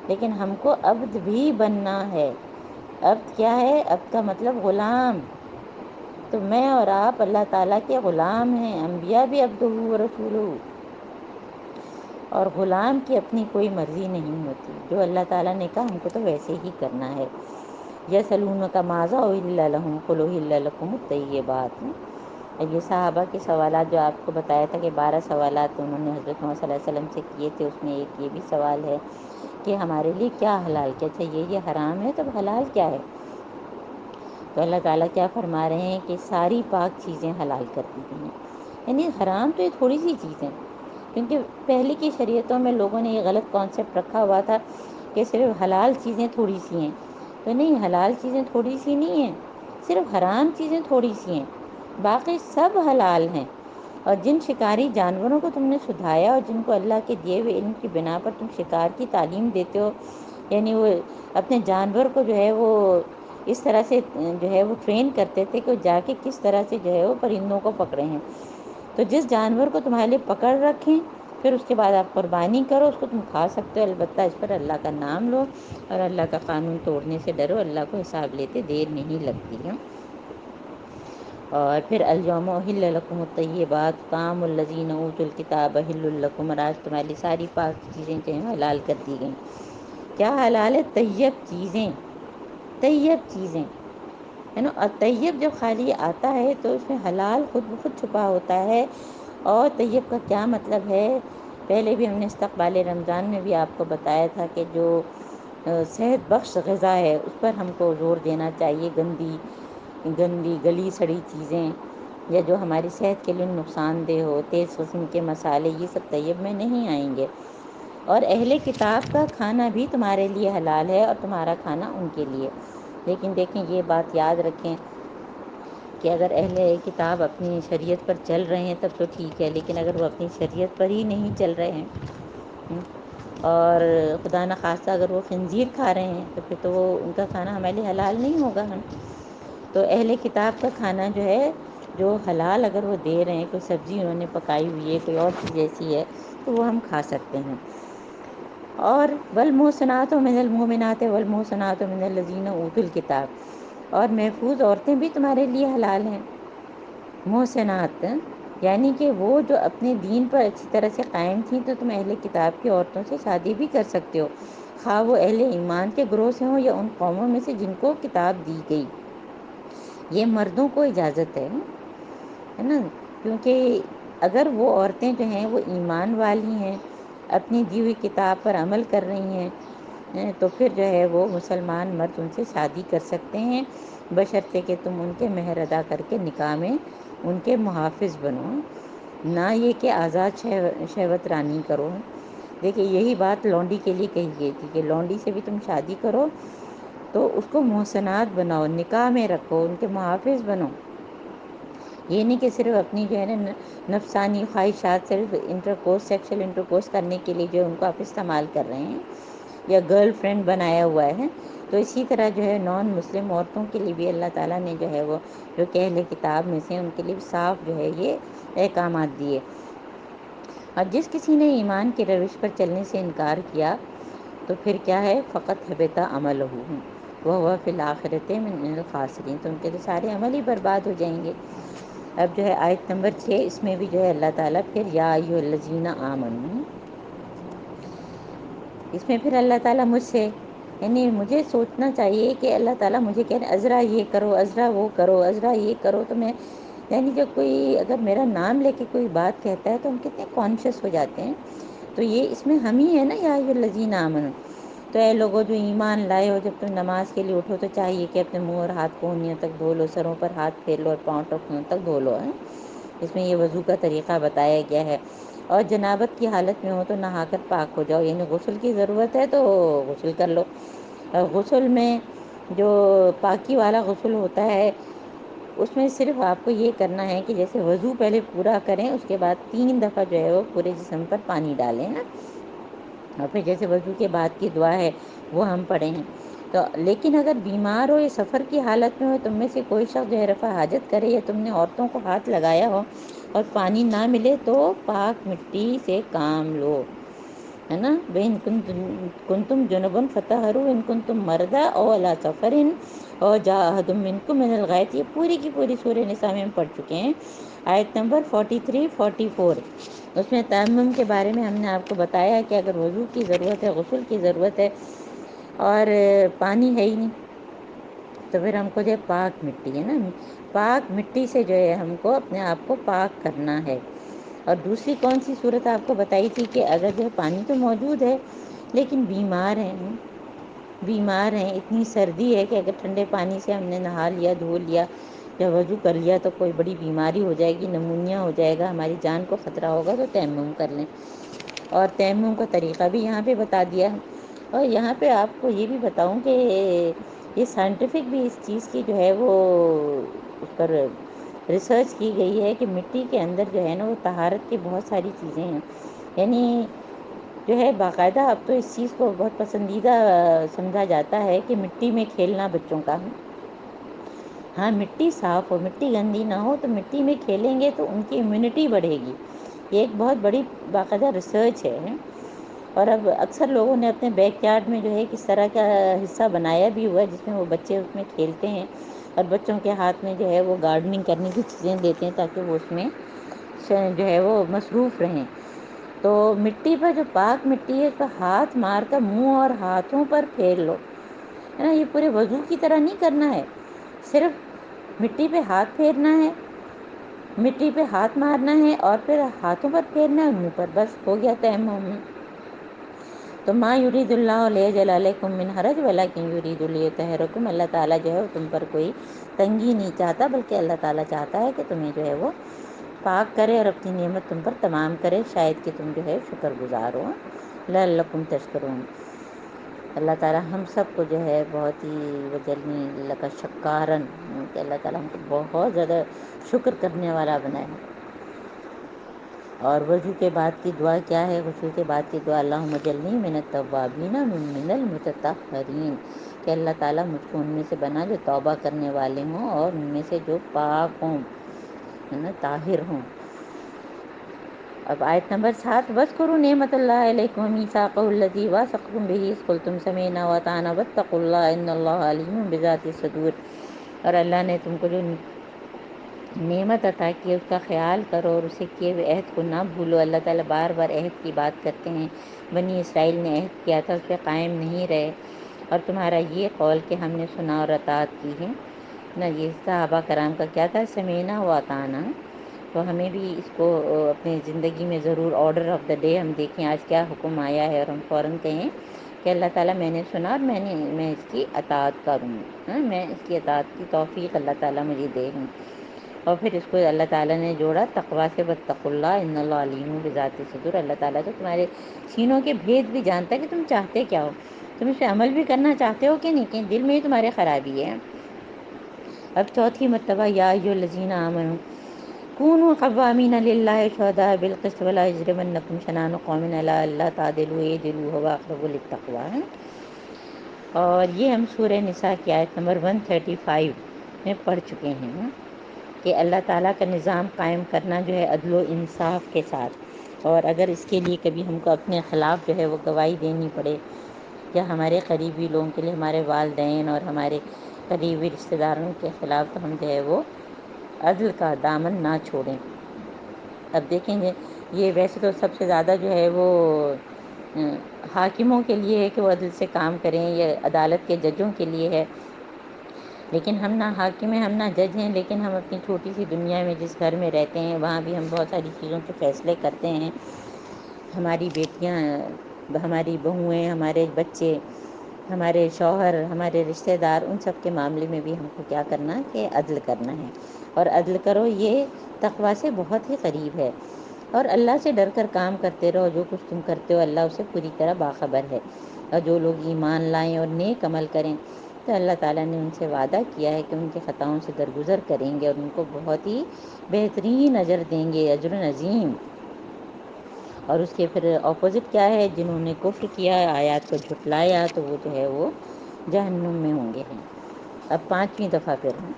S1: لیکن ہم کو عبد بھی بننا ہے۔ عبد کیا ہے؟ عبد کا مطلب غلام۔ تو میں اور آپ اللہ تعالیٰ کے غلام ہیں، انبیاء بھی عبدہ و رسولہ، اور غلام کی اپنی کوئی مرضی نہیں ہوتی، جو اللہ تعالیٰ نے کہا ہم کو تو ویسے ہی کرنا ہے۔ یسألونک ماذا احل لہم قل احل لکم الطیبات۔ اب یہ صحابہ کے سوالات جو آپ کو بتایا تھا کہ 12 سوالات انہوں نے حضرت محمد صلی اللہ علیہ وسلم سے کیے تھے، اس میں ایک یہ بھی سوال ہے کہ ہمارے لیے کیا حلال، کیا اچھا یہ حرام ہے، تب حلال کیا ہے؟ تو اللہ تعالیٰ کیا فرما رہے ہیں کہ ساری پاک چیزیں حلال کر دی گئی ہیں، یعنی حرام تو یہ تھوڑی سی چیزیں، کیونکہ پہلے کی شریعتوں میں لوگوں نے یہ غلط کانسیپٹ رکھا ہوا تھا کہ صرف حلال چیزیں تھوڑی سی ہیں، تو نہیں، حلال چیزیں تھوڑی سی نہیں ہیں، صرف حرام چیزیں تھوڑی سی ہیں، باقی سب حلال ہیں۔ اور جن شکاری جانوروں کو تم نے سدھایا، اور جن کو اللہ کے دیے ہوئے علم کی بنا پر تم شکار کی تعلیم دیتے ہو، یعنی وہ اپنے جانور کو جو ہے وہ اس طرح سے جو ہے وہ ٹرین کرتے تھے کہ وہ جا کے کس طرح سے جو ہے وہ پرندوں کو پکڑے ہیں، تو جس جانور کو تمہارے لیے پکڑ رکھیں، پھر اس کے بعد آپ قربانی کرو، اس کو تم کھا سکتے ہو، البتہ اس پر اللہ کا نام لو اور اللہ کا قانون توڑنے سے ڈرو، اللہ کو حساب لیتے دیر نہیں لگتی ہے۔ اور پھر الیوم احل لکم الطیبات طعام الذین اوتوا الکتاب حل لکم، اور آج تمہاری ساری پاک چیزیں جو ہیں حلال کر دی گئیں۔ کیا حلال ہے؟ طیب چیزیں، طیب چیزیں ہے نا۔ اور طیب جب خالی آتا ہے تو اس میں حلال خود بخود چھپا ہوتا ہے۔ اور طیب کا کیا مطلب ہے؟ پہلے بھی ہم نے استقبال رمضان میں بھی آپ کو بتایا تھا کہ جو صحت بخش غذا ہے اس پر ہم کو زور دینا چاہیے، گندی گلی سڑی چیزیں یا جو ہماری صحت کے لیے نقصان دہ ہو، تیز قسم کے مسالے، یہ سب طیب میں نہیں آئیں گے۔ اور اہل کتاب کا کھانا بھی تمہارے لیے حلال ہے اور تمہارا کھانا ان کے لیے، لیکن دیکھیں یہ بات یاد رکھیں کہ اگر اہل کتاب اپنی شریعت پر چل رہے ہیں تب تو ٹھیک ہے، لیکن اگر وہ اپنی شریعت پر ہی نہیں چل رہے ہیں اور خدا نخواستہ اگر وہ خنزیر کھا رہے ہیں تو پھر تو وہ ان کا کھانا ہمارے لیے حلال نہیں ہوگا۔ ہم تو اہل کتاب کا کھانا جو ہے، جو حلال اگر وہ دے رہے ہیں، کوئی سبزی انہوں نے پکائی ہوئی ہے، کوئی اور چیز ایسی ہے تو وہ ہم کھا سکتے ہیں۔ اور والمحصنات من المؤمنات والمحصنات من الذین اوتوا الکتاب، اور محفوظ عورتیں بھی تمہارے لیے حلال ہیں۔ محسنات یعنی کہ وہ جو اپنے دین پر اچھی طرح سے قائم تھیں تو تم اہل کتاب کی عورتوں سے شادی بھی کر سکتے ہو، خواہ وہ اہل ایمان کے گروہ سے ہوں یا ان قوموں میں سے جن کو کتاب دی گئی۔ یہ مردوں کو اجازت ہے نا، کیونکہ اگر وہ عورتیں جو ہیں وہ ایمان والی ہیں، اپنی دی ہوئی کتاب پر عمل کر رہی ہیں، تو پھر جو ہے وہ مسلمان مرد ان سے شادی کر سکتے ہیں، بشرطے کہ تم ان کے مہر ادا کر کے نکاح میں ان کے محافظ بنو، نہ یہ کہ آزاد شہوت رانی کرو۔ دیکھیے یہی بات لونڈی کے لیے کہی گئی تھی کہ لونڈی سے بھی تم شادی کرو تو اس کو محسنات بناؤ، نکاح میں رکھو، ان کے محافظ بنو۔ یہ نہیں کہ صرف اپنی جو ہے نا نفسانی خواہشات، صرف سیکشل انٹرکورس کرنے کے لیے جو ہے ان کو آپ استعمال کر رہے ہیں یا گرل فرینڈ بنایا ہوا ہے، تو اسی طرح جو ہے نان مسلم عورتوں کے لیے بھی اللہ تعالیٰ نے جو ہے وہ جو کہ اہل کتاب میں سے ان کے لیے صاف جو ہے یہ احکامات دیے۔ اور جس کسی نے ایمان کی روش پر چلنے سے انکار کیا تو پھر کیا ہے، فقط حبط عملہ وہو فی الآخرۃ من الخاسرین، تو ان کے تو سارے عمل ہی برباد ہو جائیں گے۔ اب جو ہے آیت نمبر 6، اس میں بھی جو ہے اللہ تعالیٰ پھر یا ایھا الذین آمنوا، اس میں پھر اللہ تعالیٰ مجھ سے، یعنی مجھے سوچنا چاہیے کہ اللہ تعالیٰ مجھے کہہ رہے عذرا یہ کرو، عذرا وہ کرو، عذرا یہ کرو، تو میں یعنی جب کوئی اگر میرا نام لے کے کوئی بات کہتا ہے تو ہم کتنے کانشیس ہو جاتے ہیں، تو یہ اس میں ہم ہی ہے نا، یا ایھا الذین آمنوا۔ تو اے لوگوں جو ایمان لائے ہو، جب تم نماز کے لیے اٹھو تو چاہیے کہ اپنے منہ اور ہاتھ کو انگلیوں تک دھو لو، سروں پر ہاتھ پھیر لو اور پاؤں ٹخنوں تک دھو لو۔ اس میں یہ وضو کا طریقہ بتایا گیا ہے۔ اور جنابت کی حالت میں ہو تو نہا کر پاک ہو جاؤ، یعنی غسل کی ضرورت ہے تو غسل کر لو۔ اور غسل میں جو پاکی والا غسل ہوتا ہے اس میں صرف آپ کو یہ کرنا ہے کہ جیسے وضو پہلے پورا کریں، اس کے بعد 3 دفعہ جو ہے وہ پورے جسم پر پانی ڈالیں نا، اور پھر جیسے وضو کے بعد کی دعا ہے وہ ہم پڑھیں ہیں۔ تو لیکن اگر بیمار ہو یا سفر کی حالت میں ہو، تم میں سے کوئی شخص جو ہے رفع حاجت کرے یا تم نے عورتوں کو ہاتھ لگایا ہو اور پانی نہ ملے تو پاک مٹی سے کام لو، ہے نا۔ وَإِن كُنتُمْ جُنُبًا فَطَهَّرُوا وَإِن كُنتُمْ مَرْضَىٰ أَوْ عَلَىٰ سَفَرٍ أَوْ جَاءَ أَحَدٌ مِّنكُم مِّنَ الْغَائِطِ، یہ پوری کی پوری سورہ نساء میں ہم پڑھ چکے ہیں، آیت نمبر 43 44۔ اس میں تیمم کے بارے میں ہم نے آپ کو بتایا کہ اگر وضو کی ضرورت ہے، غسل کی ضرورت ہے اور پانی ہے ہی نہیں تو پھر ہم کو جو ہے پاک مٹی ہے نا، پاک مٹی سے جو ہے ہم کو اپنے آپ کو پاک کرنا ہے۔ اور دوسری کون سی صورت آپ کو بتائی تھی کہ اگر جو ہے پانی تو موجود ہے لیکن بیمار ہیں، اتنی سردی ہے کہ اگر ٹھنڈے پانی سے ہم نے نہا لیا، دھو لیا یا وضو کر لیا تو کوئی بڑی بیماری ہو جائے گی، نمونیا ہو جائے گا، ہماری جان کو خطرہ ہوگا، تو تیمم کر لیں۔ اور تیمم کا طریقہ بھی یہاں پہ بتا دیا ہے۔ اور یہاں پہ آپ کو یہ بھی بتاؤں کہ یہ سائنٹیفک بھی اس چیز کی جو ہے وہ اس پر ریسرچ کی گئی ہے کہ مٹی کے اندر جو ہے نا وہ طہارت کی بہت ساری چیزیں ہیں، یعنی جو ہے باقاعدہ اب تو اس چیز کو بہت پسندیدہ سمجھا جاتا ہے کہ مٹی میں کھیلنا بچوں کا، ہاں مٹی صاف ہو، مٹی گندی نہ ہو، تو مٹی میں کھیلیں گے تو ان کی امیونٹی بڑھے گی۔ یہ ایک بہت بڑی باقاعدہ ریسرچ ہے۔ اور اب اکثر لوگوں نے اپنے بیک یارڈ میں جو ہے کس طرح کا حصہ بنایا بھی ہوا ہے جس میں وہ بچے اس میں کھیلتے ہیں، اور بچوں کے ہاتھ میں جو ہے وہ گارڈننگ کرنے کی چیزیں دیتے ہیں تاکہ وہ اس میں جو ہے وہ مصروف رہیں۔ تو مٹی پر جو پاک مٹی ہے اس پر ہاتھ مار کر منہ اور ہاتھوں پر پھیر لو، ہے نا۔ یہ پورے وضو کی طرح نہیں کرنا ہے، صرف مٹی پہ ہاتھ پھیرنا ہے، مٹی پہ ہاتھ مارنا ہے اور پھر ہاتھوں پر پھیرنا ہے، منہ پر، بس ہو گیا تیمم۔ تو ما یرید اللہ لیجعل علیکم من حرج ولکن یرید لیطہرکم، اللہ تعالیٰ جو ہے تم پر کوئی تنگی نہیں چاہتا، بلکہ اللہ تعالیٰ چاہتا ہے کہ تمہیں جو ہے وہ پاک کرے اور اپنی نعمت تم پر تمام کرے، شاید کہ تم جو ہے شکر گزار ہو، لعلکم تشکرون۔ اللہ تعالیٰ ہم سب کو جو ہے بہت ہی وجعلنی لک شکارا، کہ اللہ تعالیٰ ہم کو بہت زیادہ شکر کرنے والا بنائے۔ اور وضو کے بعد کی دعا کیا ہے؟ غسل کے بعد کی دعا اللہم اجعلنی من التوابین من المتطہرین، کہ اللہ تعالیٰ مجھ کو ان میں سے بنا جو توبہ کرنے والے ہوں اور ان میں سے جو پاک ہوں، ہے نا، طاہر ہوں۔ اب آیت نمبر 7، وَاذْكُرُوا نِعْمَتَ اللَّهِ عَلَيْكُمْ وَمِيثَاقَهُ الَّذِي وَاثَقَكُم بِهِ إِذْ قُلْتُمْ سَمِعْنَا وَأَطَعْنَا وَاتَّقُوا اللَّهَ إِنَّ اللَّهَ عَلِيمٌ بِذَاتِ الصُّدُورِ۔ اور اللہ نے تم کو جو نعمت عطا کی اس کا خیال کرو اور اسے کیے ہوئے عہد کو نہ بھولو۔ اللہ تعالیٰ بار بار عہد کی بات کرتے ہیں، بنی اسرائیل نے عہد کیا تھا، اس پہ قائم نہیں رہے، اور تمہارا یہ قول کہ ہم نے سنا اور اطاعت کی ہے نہ، یہ صحابہ کرام کا کیا تھا، سمینا و اطعنا۔ تو ہمیں بھی اس کو اپنی زندگی میں ضرور آرڈر آف دا ڈے ہم دیکھیں آج کیا حکم آیا ہے، اور ہم فوراً کہیں کہ اللہ تعالیٰ میں نے سنا اور میں اس کی اطاعت کروں، میں اس کی اطاعت کی توفیق اللہ تعالیٰ مجھے دے ہوں۔ اور پھر اس کو اللہ تعالیٰ نے جوڑا تقویٰ سے، واتقوا اللہ ان اللہ علیم بذات الصدور۔ اللہ تعالیٰ تو تمہارے سینوں کے بھید بھی جانتا ہے کہ تم چاہتے کیا ہو، تم اس پہ عمل بھی کرنا چاہتے ہو کہ نہیں، کہ دل میں ہی تمہارے خرابی ہے۔ اب چوتھی مرتبہ یا ایھا الذین آمنوا کونوا قوامین للہ شہداء بالقسط ولا یجرمنکم شنآن قوم علی الا تعدلوا اعدلوا ھو اقرب للتقویٰ۔ اور یہ ہم سورہ نساء کی آیت نمبر 135 میں پڑھ چکے ہیں کہ اللہ تعالیٰ کا نظام قائم کرنا جو ہے عدل و انصاف کے ساتھ، اور اگر اس کے لیے کبھی ہم کو اپنے خلاف جو ہے وہ گواہی دینی پڑے، یا ہمارے قریبی لوگوں کے لیے، ہمارے والدین اور ہمارے قریبی رشتہ داروں کے خلاف، تو ہم جو ہے وہ عدل کا دامن نہ چھوڑیں۔ اب دیکھیں گے یہ ویسے تو سب سے زیادہ جو ہے وہ حاکموں کے لیے ہے کہ وہ عدل سے کام کریں، یا عدالت کے ججوں کے لیے ہے، لیکن ہم نہ حاکم ہیں، ہم نہ جج ہیں، لیکن ہم اپنی چھوٹی سی دنیا میں جس گھر میں رہتے ہیں وہاں بھی ہم بہت ساری چیزوں کے فیصلے کرتے ہیں۔ ہماری بیٹیاں، ہماری بہوئیں، ہمارے بچے، ہمارے شوہر، ہمارے رشتہ دار، ان سب کے معاملے میں بھی ہم کو کیا کرنا ہے کہ عدل کرنا ہے، اور عدل کرو یہ تقویٰ سے بہت ہی قریب ہے، اور اللہ سے ڈر کر کام کرتے رہو، جو کچھ تم کرتے ہو اللہ اسے پوری طرح باخبر ہے۔ اور جو لوگ ایمان لائیں اور نیک عمل کریں تو اللہ تعالیٰ نے ان سے وعدہ کیا ہے کہ ان کے خطاؤں سے درگزر کریں گے اور ان کو بہت ہی بہترین اجر دیں گے، اجر عظیم۔ اور اس کے پھر اپوزٹ کیا ہے، جنہوں نے کفر کیا، آیات کو جھٹلایا، تو وہ جو ہے وہ جہنم میں ہوں گے۔ اب پانچویں دفعہ پھر ہیں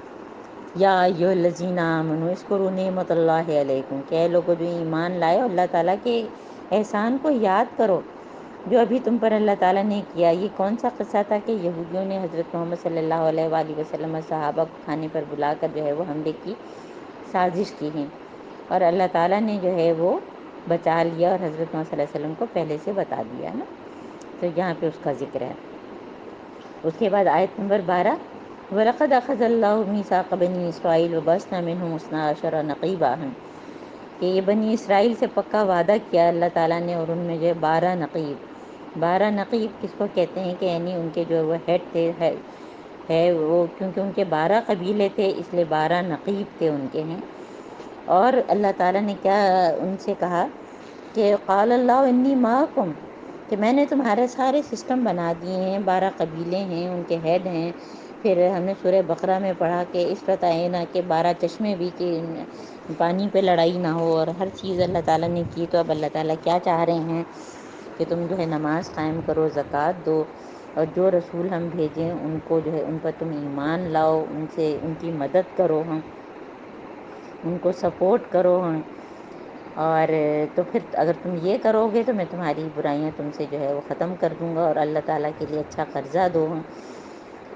S1: یا ایھا الذین آمنوا اذکروا نعمت اللہ علیکم، کہ اے لوگوں جو ایمان لائے اللہ تعالیٰ کے احسان کو یاد کرو جو ابھی تم پر اللہ تعالیٰ نے کیا۔ یہ کون سا قصہ تھا کہ یہودیوں نے حضرت محمد صلی اللہ علیہ وآلہ وسلم اور صحابہ کو کھانے پر بلا کر جو ہے وہ حملے کی سازش کی ہیں، اور اللہ تعالیٰ نے جو ہے وہ بچا لیا، اور حضرت محمد صلی اللہ علیہ وسلم کو پہلے سے بتا دیا نا، تو یہاں پہ اس کا ذکر ہے۔ اس کے بعد آیت نمبر 12 وَلَقَدْ أَخَذَ اللَّهُ مِيثَاقَ بَنِي إِسْرَائِيلَ وَبَعَثْنَا مِنْهُمْ اثْنَا عَشَرَ نَقِيبًا، کہ یہ بنی اسرائیل سے پکا وعدہ کیا اللہ تعالیٰ نے، اور ان میں جو ہے 12 نقیب۔ 12 نقیب کس کو کہتے ہیں کہ یعنی ان کے جو وہ ہیڈ تھے، ہے وہ، کیونکہ ان کے 12 قبیلے تھے اس لیے 12 نقیب تھے ان کے ہیں۔ اور اللہ تعالیٰ نے کیا ان سے کہا کہ قال اللہ انی معکم، کہ میں نے تمہارے سارے سسٹم بنا دیے ہیں، 12 قبیلے ہیں، ان کے ہیڈ ہیں۔ پھر ہم نے سورہ بقرہ میں پڑھا کہ عشرت آئینہ کے 12 چشمے بھی، کہ پانی پہ لڑائی نہ ہو، اور ہر چیز اللہ تعالیٰ نے کی۔ تو اب اللہ تعالیٰ کیا چاہ رہے ہیں کہ تم جو ہے نماز قائم کرو، زکوٰۃ دو، اور جو رسول ہم بھیجیں ان کو جو ہے ان پر تم ایمان لاؤ، ان سے ان کی مدد کرو، ہم ان کو سپورٹ کرو ہم، اور تو پھر اگر تم یہ کرو گے تو میں تمہاری برائیاں تم سے جو ہے وہ ختم کر دوں گا، اور اللہ تعالیٰ کے لیے اچھا قرضہ دو ہم،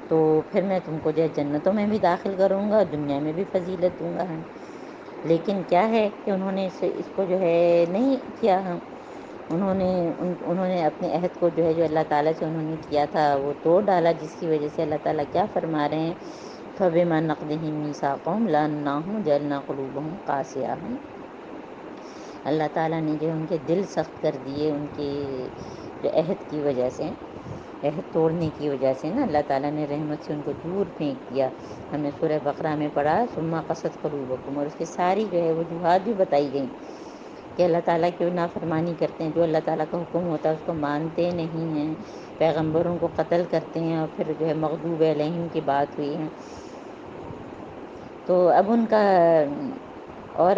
S1: تو پھر میں تم کو جو ہے جنتوں میں بھی داخل کروں گا اور دنیا میں بھی فضیلت دوں گا ہم۔ لیکن کیا ہے کہ انہوں نے اس کو جو ہے نہیں کیا ہم، انہوں نے اپنے عہد کو جو ہے جو اللہ تعالیٰ سے انہوں نے کیا تھا وہ توڑ ڈالا، جس کی وجہ سے اللہ تعالیٰ کیا فرما رہے ہیں فَبِمَا نَقْضِهِم مِّيثَاقَهُمْ لَعَنَّاهُمْ وَجَعَلْنَا قُلُوبَهُمْ قَاسِيَةً۔ اللہ تعالیٰ نے جو ان کے دل سخت کر دیے، ان کے جو عہد کی وجہ سے، عہد توڑنے کی وجہ سے نا، اللہ تعالیٰ نے رحمت سے ان کو دور پھینک دیا۔ ہم نے سورہ بقرہ میں پڑھا ثُمَّ قَسَتْ قُلُوبُكُمْ، اور اس کی ساری جو ہے وجوہات بھی بتائی گئیں کہ اللہ تعالیٰ کی نافرمانی کرتے ہیں، جو اللہ تعالیٰ کا حکم ہوتا ہے اس کو مانتے نہیں ہیں، پیغمبروں کو قتل کرتے ہیں، اور پھر جو ہے مغضوب علیہم کی بات ہوئی ہے۔ تو اب ان کا، اور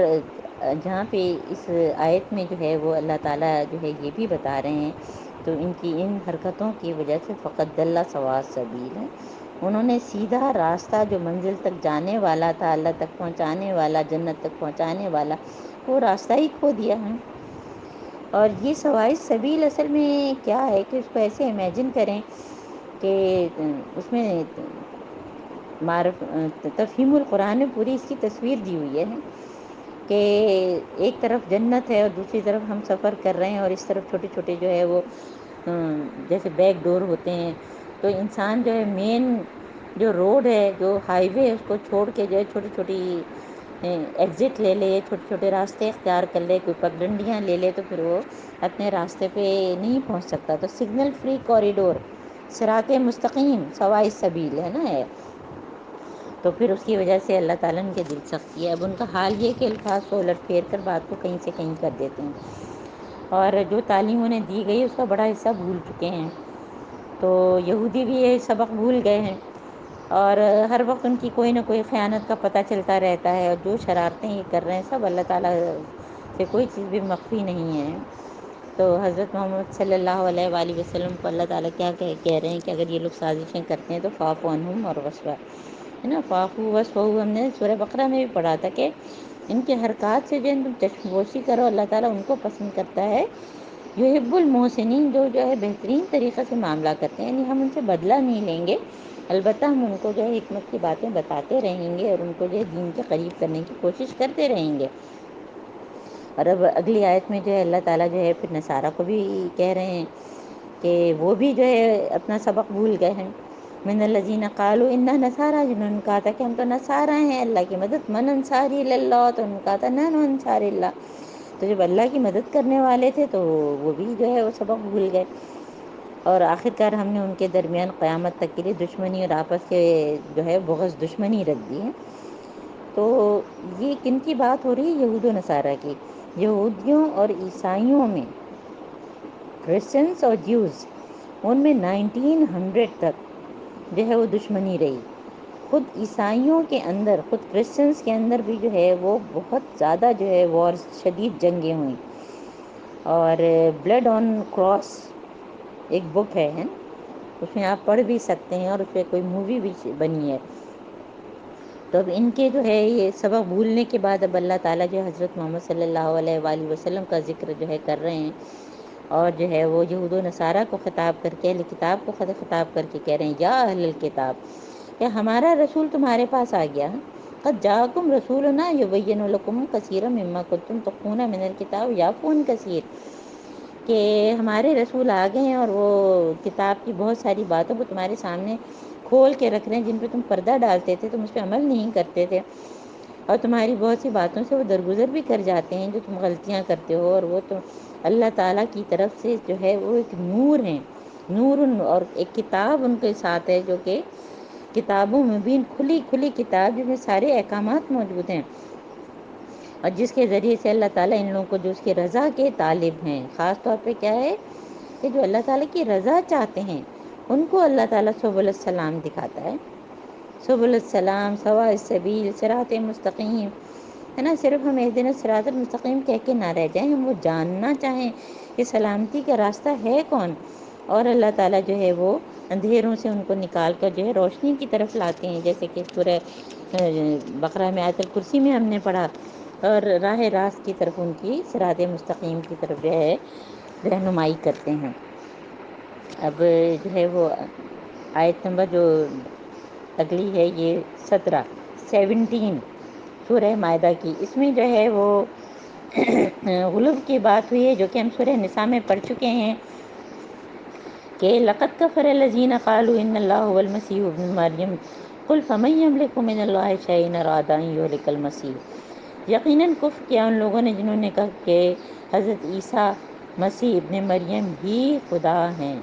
S1: جہاں پہ اس آیت میں جو ہے وہ اللہ تعالیٰ جو ہے یہ بھی بتا رہے ہیں، تو ان کی ان حرکتوں کی وجہ سے فقط ضل سواء السبیل ہے، انہوں نے سیدھا راستہ جو منزل تک جانے والا تھا، اللہ تک پہنچانے والا، جنت تک پہنچانے والا، وہ راستہ ہی کھو دیا ہے۔ اور یہ سواء السبیل اصل میں کیا ہے کہ اس کو ایسے امیجن کریں کہ اس میں معرف تفہیم القرآن میں پوری اس کی تصویر دی ہوئی ہے کہ ایک طرف جنت ہے اور دوسری طرف ہم سفر کر رہے ہیں، اور اس طرف چھوٹے چھوٹے جو ہے وہ جیسے بیک ڈور ہوتے ہیں، تو انسان جو ہے مین جو روڈ ہے، جو ہائی وے ہے، اس کو چھوڑ کے جو ہے چھوٹی چھوٹی ایگزٹ لے لے، چھوٹے چھوٹے راستے اختیار کر لے، کوئی پگڈنڈیاں لے لے، تو پھر وہ اپنے راستے پہ نہیں پہنچ سکتا۔ تو سگنل فری کوریڈور، صراط مستقیم، سواء السبیل ہے نا ہے، تو پھر اس کی وجہ سے اللہ تعالیٰ نے دل سختی ہے۔ اب ان کا حال یہ کہ الفاظ کو الٹ پھیر کر بات کو کہیں سے کہیں کر دیتے ہیں، اور جو تعلیم انہیں دی گئی اس کا بڑا حصہ بھول چکے ہیں۔ تو یہودی بھی یہ سبق بھول گئے ہیں، اور ہر وقت ان کی کوئی نہ کوئی خیانت کا پتہ چلتا رہتا ہے، اور جو شرارتیں یہ کر رہے ہیں سب اللہ تعالیٰ سے کوئی چیز بھی مخفی نہیں ہے۔ تو حضرت محمد صلی اللہ علیہ وآلہ وسلم کو اللہ تعالیٰ کیا کہہ رہے ہیں کہ اگر یہ لوگ سازشیں کرتے ہیں تو فاعف عنہم اور وصفح ہے نا، فاعفو وصفحوا ہم نے سورہ بقرہ میں بھی پڑھا تھا کہ ان کے حرکات سے جو تم چشمپوشی کرو، اللہ تعالیٰ ان کو پسند کرتا ہے۔ یحب المحسنین، جو ہے بہترین طریقے سے معاملہ کرتے ہیں، یعنی ہم ان سے بدلہ نہیں لیں گے، البتہ ہم ان کو جو ہے حکمت کی باتیں بتاتے رہیں گے، اور ان کو جو ہے دین کے قریب کرنے کی کوشش کرتے رہیں گے۔ اور اب اگلی آیت میں جو ہے اللہ تعالیٰ جو ہے پھر نصارہ کو بھی کہہ رہے ہیں کہ وہ بھی جو ہے اپنا سبق بھول گئے ہیں۔ من الذین قالوا انا نصارى، جنہوں نے کہا تھا کہ ہم تو نصارہ ہیں، اللہ کی مدد، من انصاری اللہ، تو انہوں نے کہا تھا نحن انصار اللہ، تو جب اللہ کی مدد کرنے والے تھے تو وہ بھی جو ہے وہ سبق بھول گئے، اور آخرکار ہم نے ان کے درمیان قیامت تک کے لیے دشمنی اور آپس کے جو ہے بغض دشمنی رکھ دی ہے۔ تو یہ کن کی بات ہو رہی ہے؟ یہود و نصارہ کی۔ یہودیوں اور عیسائیوں میں، کرسچنس اور جیوز، ان میں 1900 تک جو ہے وہ دشمنی رہی۔ خود عیسائیوں کے اندر، خود کرسچنس کے اندر بھی جو ہے وہ بہت زیادہ جو ہے وارز، شدید جنگیں ہوئیں، اور بلڈ آن کراس ایک بک ہے، اس میں آپ پڑھ بھی سکتے ہیں، اور اس پہ کوئی مووی بھی بنی ہے۔ تو اب ان کے جو ہے یہ سبق بھولنے کے بعد اب اللہ تعالیٰ جو ہے حضرت محمد صلی اللہ علیہ وآلہ وسلم کا ذکر جو ہے کر رہے ہیں، اور جو ہے وہ یہود و نصارہ کو خطاب کر کے، اہل کتاب کو خطاب کر کے کہہ رہے ہیں یا اہل الکتاب، کہ ہمارا رسول تمہارے پاس آ گیا، قد جاءکم رسولنا یبین لکم کثیرا مما کنتم تخفون من الکتاب یعفو عن کثیر، کہ ہمارے رسول آ گئے ہیں اور وہ کتاب کی بہت ساری باتوں کو تمہارے سامنے کھول کے رکھ رہے ہیں، جن پہ تم پردہ ڈالتے تھے، تم اس پہ عمل نہیں کرتے تھے، اور تمہاری بہت سی باتوں سے وہ درگزر بھی کر جاتے ہیں جو تم غلطیاں کرتے ہو، اور وہ تو اللہ تعالیٰ کی طرف سے جو ہے وہ ایک نور ہے، نور، اور ایک کتاب ان کے ساتھ ہے جو کہ کتابوں میں بھی کھلی کھلی کتاب جس میں سارے احکامات موجود ہیں، اور جس کے ذریعے سے اللہ تعالیٰ ان لوگوں کو جو اس کی رضا کے طالب ہیں، خاص طور پہ کیا ہے کہ جو اللہ تعالیٰ کی رضا چاہتے ہیں ان کو اللہ تعالیٰ سبل السلام دکھاتا ہے، سبل السلام، سواء السبیل، صراط مستقیم، ہے نا۔ صرف ہم اہدنا الصراط المستقیم کہہ کے نہ رہ جائیں، ہم وہ جاننا چاہیں کہ سلامتی کا راستہ ہے کون، اور اللہ تعالیٰ جو ہے وہ اندھیروں سے ان کو نکال کر جو ہے روشنی کی طرف لاتے ہیں، جیسے کہ سورہ بقرہ میں آیت الکرسی میں ہم نے پڑھا، اور راہ راست کی طرف ان کی، صراط مستقیم کی طرف جو ہے رہنمائی کرتے ہیں۔ اب جو ہے وہ آیت نمبر جو اگلی ہے یہ 17 سورہ مائدہ کی، اس میں جو ہے وہ غلو کی بات ہوئی ہے، جو کہ ہم سورہ نساء میں پڑھ چکے ہیں کہ لقد کفر الذین قالوا ان اللہ هو المسیح ابن مریم قل فمن یملک من اللہ شیئا ان اراد ان یہلک المسیح، یقیناً کفر کیا ان لوگوں نے جنہوں نے کہا کہ حضرت عیسیٰ مسیح ابن مریم ہی خدا ہیں،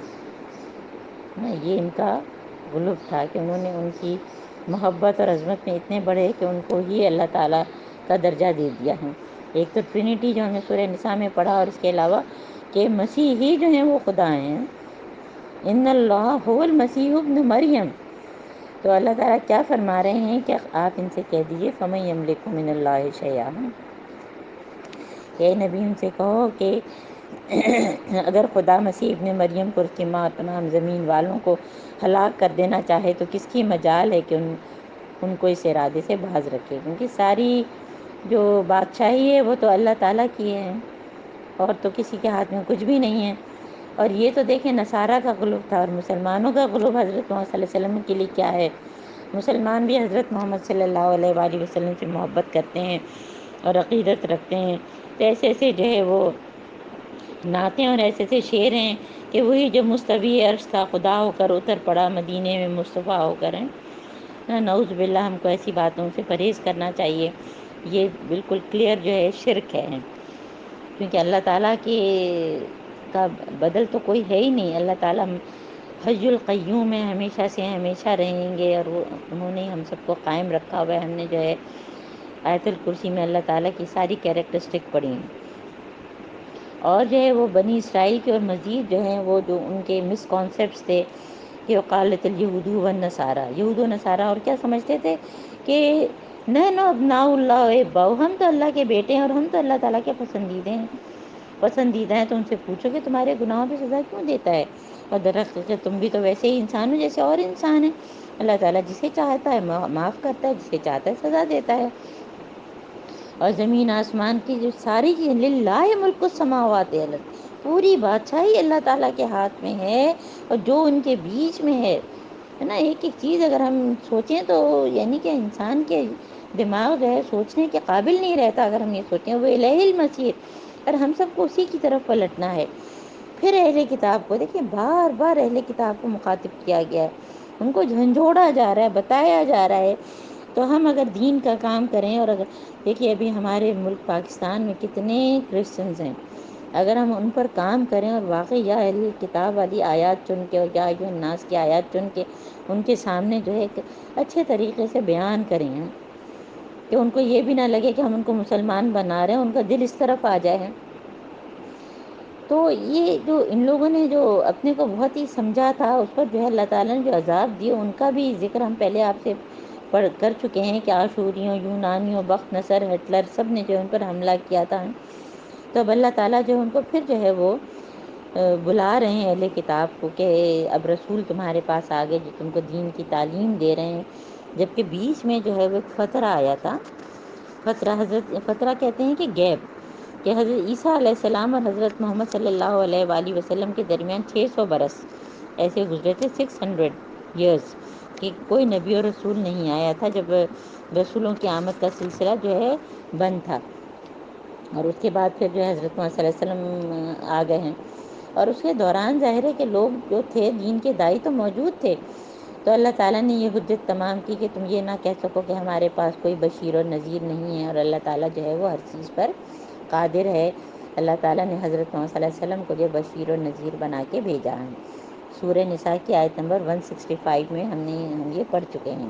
S1: یہ ان کا غلو تھا کہ انہوں نے ان کی محبت اور عظمت میں اتنے بڑے کہ ان کو ہی اللہ تعالیٰ کا درجہ دے دیا ہے۔ ایک تو ٹرینیٹی جو ہم نے سورہ نساء میں پڑھا، اور اس کے علاوہ کہ مسیح ہی جو ہیں وہ خدا ہیں، ان اللہ هو المسیح ابن مریم، تو اللہ تعالیٰ کیا فرما رہے ہیں کہ آپ ان سے کہہ دیجئے فمن یملک من اللہ شیئا، کہ نبی ان سے کہو کہ اگر خدا مسیح ابن مریم کو، اس کی ماں، تمام زمین والوں کو ہلاک کر دینا چاہے تو کس کی مجال ہے کہ ان کو اس ارادے سے باز رکھے، کیونکہ ساری جو بادشاہی ہے وہ تو اللہ تعالیٰ کی ہے، اور تو کسی کے ہاتھ میں کچھ بھی نہیں ہے۔ اور یہ تو دیکھیں نصارہ کا غلو تھا، اور مسلمانوں کا غلو حضرت محمد صلی اللہ علیہ وسلم کے لیے کیا ہے، مسلمان بھی حضرت محمد صلی اللہ علیہ وآلہ وسلم سے محبت کرتے ہیں اور عقیدت رکھتے ہیں، تو ایسے ایسے جو ہے وہ نعتیں اور ایسے ایسے شعر ہیں کہ وہی جو مستوی عرش تھا خدا ہو کر اتر پڑا مدینے میں مصطفیٰ ہو کر ہیں۔ نعوذ باللہ، ہم کو ایسی باتوں سے پرہیز کرنا چاہیے، یہ بالکل کلیئر جو ہے شرک ہے، کیونکہ اللہ تعالیٰ کے کا بدل تو کوئی ہے ہی نہیں۔ اللہ تعالیٰ حی القیوم ہے، ہمیشہ سے ہمیشہ رہیں گے، اور وہ انہوں نے ہم سب کو قائم رکھا ہوا ہے۔ ہم نے جو ہے آیت الکرسی میں اللہ تعالیٰ کی ساری کیریکٹرسٹک پڑھی ہیں، اور جو ہے وہ بنی اسرائیل کے اور مزید جو ہیں وہ جو ان کے مسکانسیپٹس تھے کہ وقالت الیہود والنصارى، یہود و نصارہ، اور کیا سمجھتے تھے کہ نحن ابناء اللہ و ہم تو اللہ کے بیٹے ہیں اور ہم تو اللہ تعالیٰ کے پسندیدہ ہیں، تو ان سے پوچھو کہ تمہارے گناہوں پہ سزا کیوں دیتا ہے، اور درخت کہ تم بھی تو ویسے ہی انسان ہو جیسے اور انسان ہیں۔ اللہ تعالیٰ جسے چاہتا ہے معاف کرتا ہے، جسے چاہتا ہے سزا دیتا ہے۔ اور زمین آسمان کی جو ساری چیزیں، للہ ملک السماوات والارض، پوری بادشاہی اللہ تعالیٰ کے ہاتھ میں ہے، اور جو ان کے بیچ میں ہے نا، ایک ایک چیز اگر ہم سوچیں تو یعنی کہ انسان کے دماغ جو ہے سوچنے کے قابل نہیں رہتا اگر ہم یہ سوچیں۔ وہ الہ المصیر، اور ہم سب کو اسی کی طرف پلٹنا ہے۔ پھر اہل کتاب کو دیکھیں، بار بار اہل کتاب کو مخاطب کیا گیا ہے، ان کو جھنجھوڑا جا رہا ہے، بتایا جا رہا ہے۔ تو ہم اگر دین کا کام کریں، اور اگر دیکھیے ابھی ہمارے ملک پاکستان میں کتنے کرسچنز ہیں، اگر ہم ان پر کام کریں اور واقعی یا اہل کتاب والی آیات چن کے اور یا ایھا الناس کی آیات چن کے ان کے سامنے جو ہے ایک اچھے طریقے سے بیان کریں کہ ان کو یہ بھی نہ لگے کہ ہم ان کو مسلمان بنا رہے ہیں، ان کا دل اس طرف آ جائے۔ تو یہ جو ان لوگوں نے جو اپنے کو بہت ہی سمجھا تھا، اس پر جو ہے اللہ تعالیٰ نے جو عذاب دیے ان کا بھی ذکر ہم پہلے آپ سے پڑھ کر چکے ہیں کہ آشوریوں، یونانیوں، بخت نصر، ہٹلر، سب نے جو ان پر حملہ کیا تھا۔ تو اب اللہ تعالیٰ جو ان کو پھر جو ہے وہ بلا رہے ہیں اہل کتاب کو کہ اب رسول تمہارے پاس آ گئے جو تم کو دین کی تعلیم دے رہے ہیں، جبکہ بیچ میں جو ہے وہ ایک فترہ آیا تھا۔ فترہ کہتے ہیں کہ گیپ، کہ حضرت عیسیٰ علیہ السلام اور حضرت محمد صلی اللہ علیہ وآلہ وسلم کے درمیان 600 برس ایسے گزرے تھے، 600 ایئرس، کہ کوئی نبی اور رسول نہیں آیا تھا، جب رسولوں کی آمد کا سلسلہ جو ہے بند تھا، اور اس کے بعد پھر جو ہے حضرت محمد صلی اللہ علیہ وسلم آ گئے ہیں، اور اس کے دوران ظاہر ہے کہ لوگ جو تھے دین کے داعی تو موجود تھے، تو اللہ تعالیٰ نے یہ حجت تمام کی کہ تم یہ نہ کہہ سکو کہ ہمارے پاس کوئی بشیر اور نذیر نہیں ہے، اور اللہ تعالیٰ جو ہے وہ ہر چیز پر قادر ہے۔ اللہ تعالیٰ نے حضرت محمد صلی اللہ علیہ وسلم کو جو بشیر اور نذیر بنا کے بھیجا ہے۔ سورہ نساء کی آیت نمبر 165 میں ہم یہ پڑھ چکے ہیں،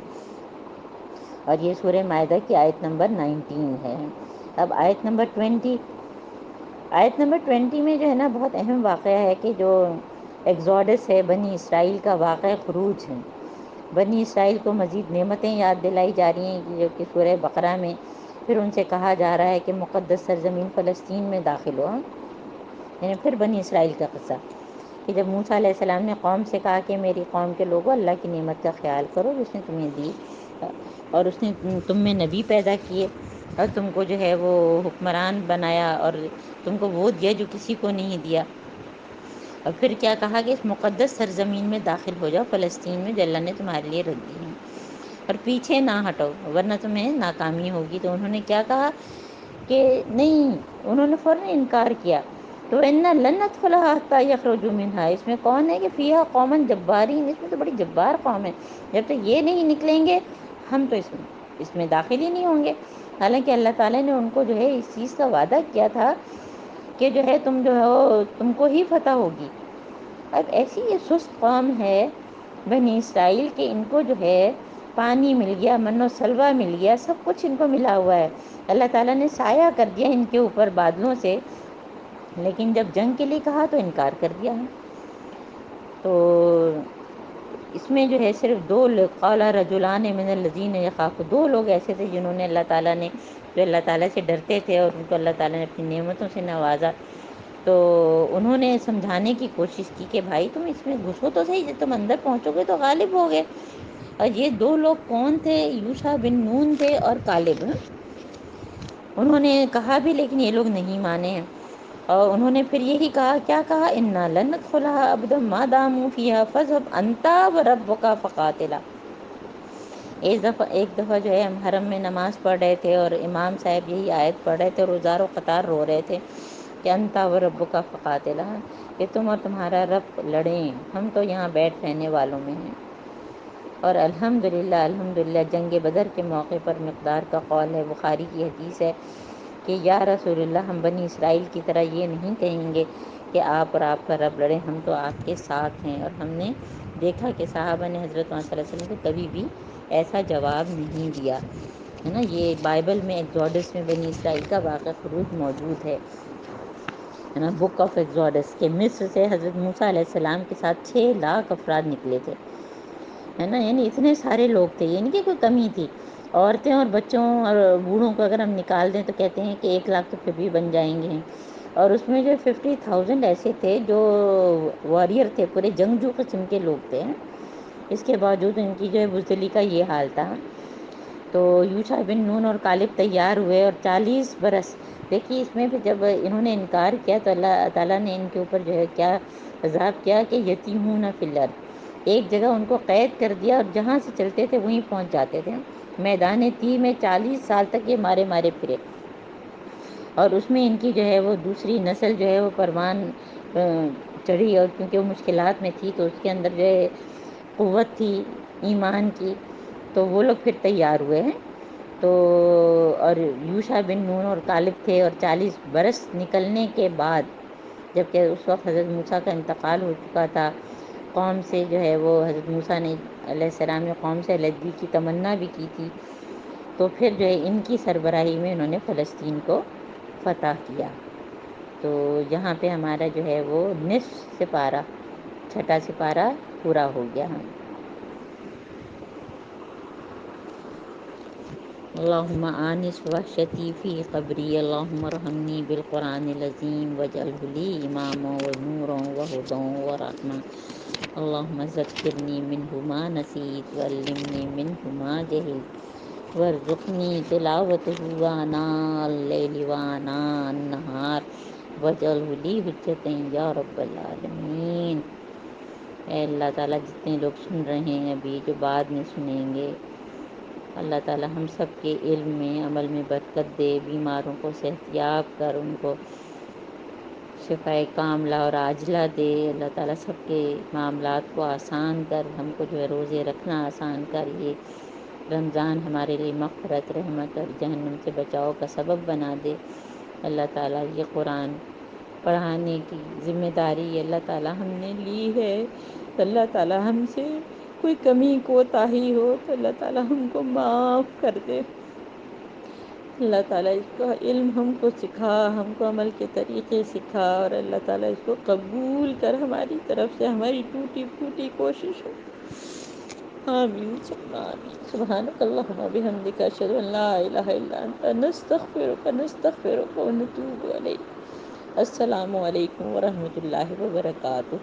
S1: اور یہ سورہ مائدہ کی آیت نمبر 19 ہے۔ اب آیت نمبر 20 میں جو ہے نا بہت اہم واقعہ ہے کہ جو ایگزوڈس ہے، بنی اسرائیل کا واقعہ خروج ہے۔ بنی اسرائیل کو مزید نعمتیں یاد دلائی جا رہی ہیں جو کہ سورہ بقرہ میں پھر ان سے کہا جا رہا ہے کہ مقدس سرزمین فلسطین میں داخل ہو، یعنی پھر بنی اسرائیل کا قصہ، کہ جب موسیٰ علیہ السلام نے قوم سے کہا کہ میری قوم کے لوگوں اللہ کی نعمت کا خیال کرو جس نے تمہیں دی، اور اس نے تم میں نبی پیدا کیے، اور تم کو جو ہے وہ حکمران بنایا، اور تم کو وہ دیا جو کسی کو نہیں دیا، اور پھر کیا کہا کہ اس مقدس سرزمین میں داخل ہو جاؤ، فلسطین میں جو اللہ نے تمہارے لیے رکھ دی ہے، اور پیچھے نہ ہٹو ورنہ تمہیں ناکامی ہوگی۔ تو انہوں نے کیا کہا کہ نہیں، انہوں نے فوراً انکار کیا۔ تو اِنَّا لَن نَدْخُلَهَا حَتَّىٰ يَخْرُجُوا مِنْهَا، اس میں کون ہے کہ فِيهَا قَوْمٌ جَبَّارِينَ، اس میں تو بڑی جبار قوم ہے، جب تک یہ نہیں نکلیں گے ہم تو اس میں داخل ہی نہیں ہوں گے۔ حالانکہ اللہ تعالیٰ نے ان کو جو ہے اس چیز کا وعدہ کیا تھا کہ جو ہے تم جو ہو تم کو ہی فتح ہوگی۔ اب ایسی یہ سست قوم ہے بنی اسرائیل کہ ان کو جو ہے پانی مل گیا، من و سلوہ مل گیا، سب کچھ ان کو ملا ہوا ہے، اللہ تعالیٰ نے سایہ کر دیا ان کے اوپر بادلوں سے، لیکن جب جنگ کے لیے کہا تو انکار کر دیا ہے۔ تو اس میں جو ہے صرف دو لوگ، قال رجلان من الذین یخافون، دو لوگ ایسے تھے جنہوں نے اللہ تعالیٰ نے جو اللہ تعالیٰ سے ڈرتے تھے اور ان کو اللہ تعالیٰ نے اپنی نعمتوں سے نوازا، تو انہوں نے سمجھانے کی کوشش کی کہ بھائی تم اس میں گھسو تو صحیح، جب تم اندر پہنچو گے تو غالب ہوگے۔ اور یہ دو لوگ کون تھے؟ یوشع بن نون تھے اور کالب۔ انہوں نے کہا بھی لیکن یہ لوگ نہیں مانے ہیں، اور انہوں نے پھر یہی کہا، کیا کہا، اِنَّا لَن نَدْخُلَهَا أَبَدًا مَا دَامُوا فِيهَا فَاذْهَبْ أَنْتَ وَرَبُّكَ فَقَاتِلَا۔ ایک دفعہ جو ہے ہم حرم میں نماز پڑھ رہے تھے اور امام صاحب یہی آیت پڑھ رہے تھے اور ہزاروں قطار رو رہے تھے کہ انتا و ربک فقاتلا، کہ تم اور تمہارا رب لڑیں، ہم تو یہاں بیٹھ رہنے والوں میں ہیں۔ اور الحمدللہ جنگ بدر کے موقع پر مقدار کا قول ہے، بخاری کی حدیث ہے کہ یا رسول اللہ، ہم بنی اسرائیل کی طرح یہ نہیں کہیں گے کہ آپ اور آپ کا رب لڑیں، ہم تو آپ کے ساتھ ہیں۔ اور ہم نے دیکھا کہ صحابہ نے حضرت محمد صلی اللہ علیہ وسلم کو کبھی بھی ایسا جواب نہیں دیا ہے نا۔ یہ بائبل میں ایگزوڈس میں بنی اسرائیل کا واقعہ خروج موجود ہے نا، بک آف ایگزوڈس، کہ مصر سے حضرت موسیٰ علیہ السلام کے ساتھ 6 لاکھ افراد نکلے تھے، ہے نا، یعنی اتنے سارے لوگ تھے، یعنی کہ کوئی کمی تھی۔ عورتیں اور بچوں اور بوڑھوں کو اگر ہم نکال دیں تو کہتے ہیں کہ 1 لاکھ تو پھر بھی بن جائیں گے، اور اس میں جو 50,000 ایسے تھے جو واریر تھے، پورے جنگجو قسم کے لوگ تھے۔ اس کے باوجود ان کی جو ہے بزدلی کا یہ حال تھا۔ تو یوشع بن نون اور کالب تیار ہوئے اور 40 برس، دیکھیے اس میں بھی جب انہوں نے انکار کیا تو اللہ تعالیٰ نے ان کے اوپر جو ہے کیا عذاب کیا کہ یتیمون فی الارض، ایک جگہ ان کو قید کر دیا اور جہاں سے چلتے تھے وہیں پہنچ جاتے تھے۔ میدان تی میں 40 سال تک یہ مارے مارے پھرے، اور اس میں ان کی جو ہے وہ دوسری نسل جو ہے وہ پروان چڑھی، اور کیونکہ وہ مشکلات میں تھی تو اس کے اندر جو ہے قوت تھی ایمان کی، تو وہ لوگ پھر تیار ہوئے ہیں۔ تو اور یوشع بن نون اور کالب تھے، اور 40 برس نکلنے کے بعد، جبکہ اس وقت حضرت موسیٰ کا انتقال ہو چکا تھا، قوم سے جو ہے وہ حضرت موسیٰ نے علیہ السلام نے قوم سے علیحدگی کی تمنا بھی کی تھی، تو پھر جو ہے ان کی سربراہی میں انہوں نے فلسطین کو فتح کیا۔ تو یہاں پہ ہمارا جو ہے وہ نصف سپارہ، چھٹا سپارہ پورا ہو گیا۔ ہم اللہم آنس وحشتی فی قبری، اللہم ارحمنی بالقرآن العظیم واجعلہ لی اماما ونورا وہدی ورحمہ، اللہم ذکرنی منہ ما نسیت وعلمنی منہ ما جہلت وارزقنی تلاوتہ آناء اللیل وآناء النہار واجعلہ لی حجۃ یا رب العالمین۔ اے اللہ تعالیٰ، جتنے لوگ سن رہے ہیں ابھی، جو بعد میں سنیں گے، اللہ تعالیٰ ہم سب کے علم میں عمل میں برکت دے، بیماروں کو صحت یاب کر ان کو شفائے کاملہ اور عاجلہ دے، اللہ تعالیٰ سب کے معاملات کو آسان کر، ہم کو جو ہے روزے رکھنا آسان کر، یہ رمضان ہمارے لیے مغفرت، رحمت اور جہنم سے بچاؤ کا سبب بنا دے۔ اللہ تعالیٰ یہ قرآن پڑھانے کی ذمہ داری اللہ تعالیٰ ہم نے لی ہے، اللہ تعالیٰ ہم سے کوئی کمی کوتاہی ہو تو اللہ تعالیٰ ہم کو معاف کر دے۔ اللہ تعالیٰ اس کا علم ہم کو سکھا، ہم کو عمل کے طریقے سکھا، اور اللہ تعالیٰ اس کو قبول کر ہماری طرف سے ہماری ٹوٹی پھوٹی کوشش ہو۔ آمین ثم آمین۔ سبحانک اللہم وبحمدک، اشہد ان لا الہ الا انت، نستغفرک ونتوب الیک۔ السلام علیکم ورحمۃ اللہ وبرکاتہ۔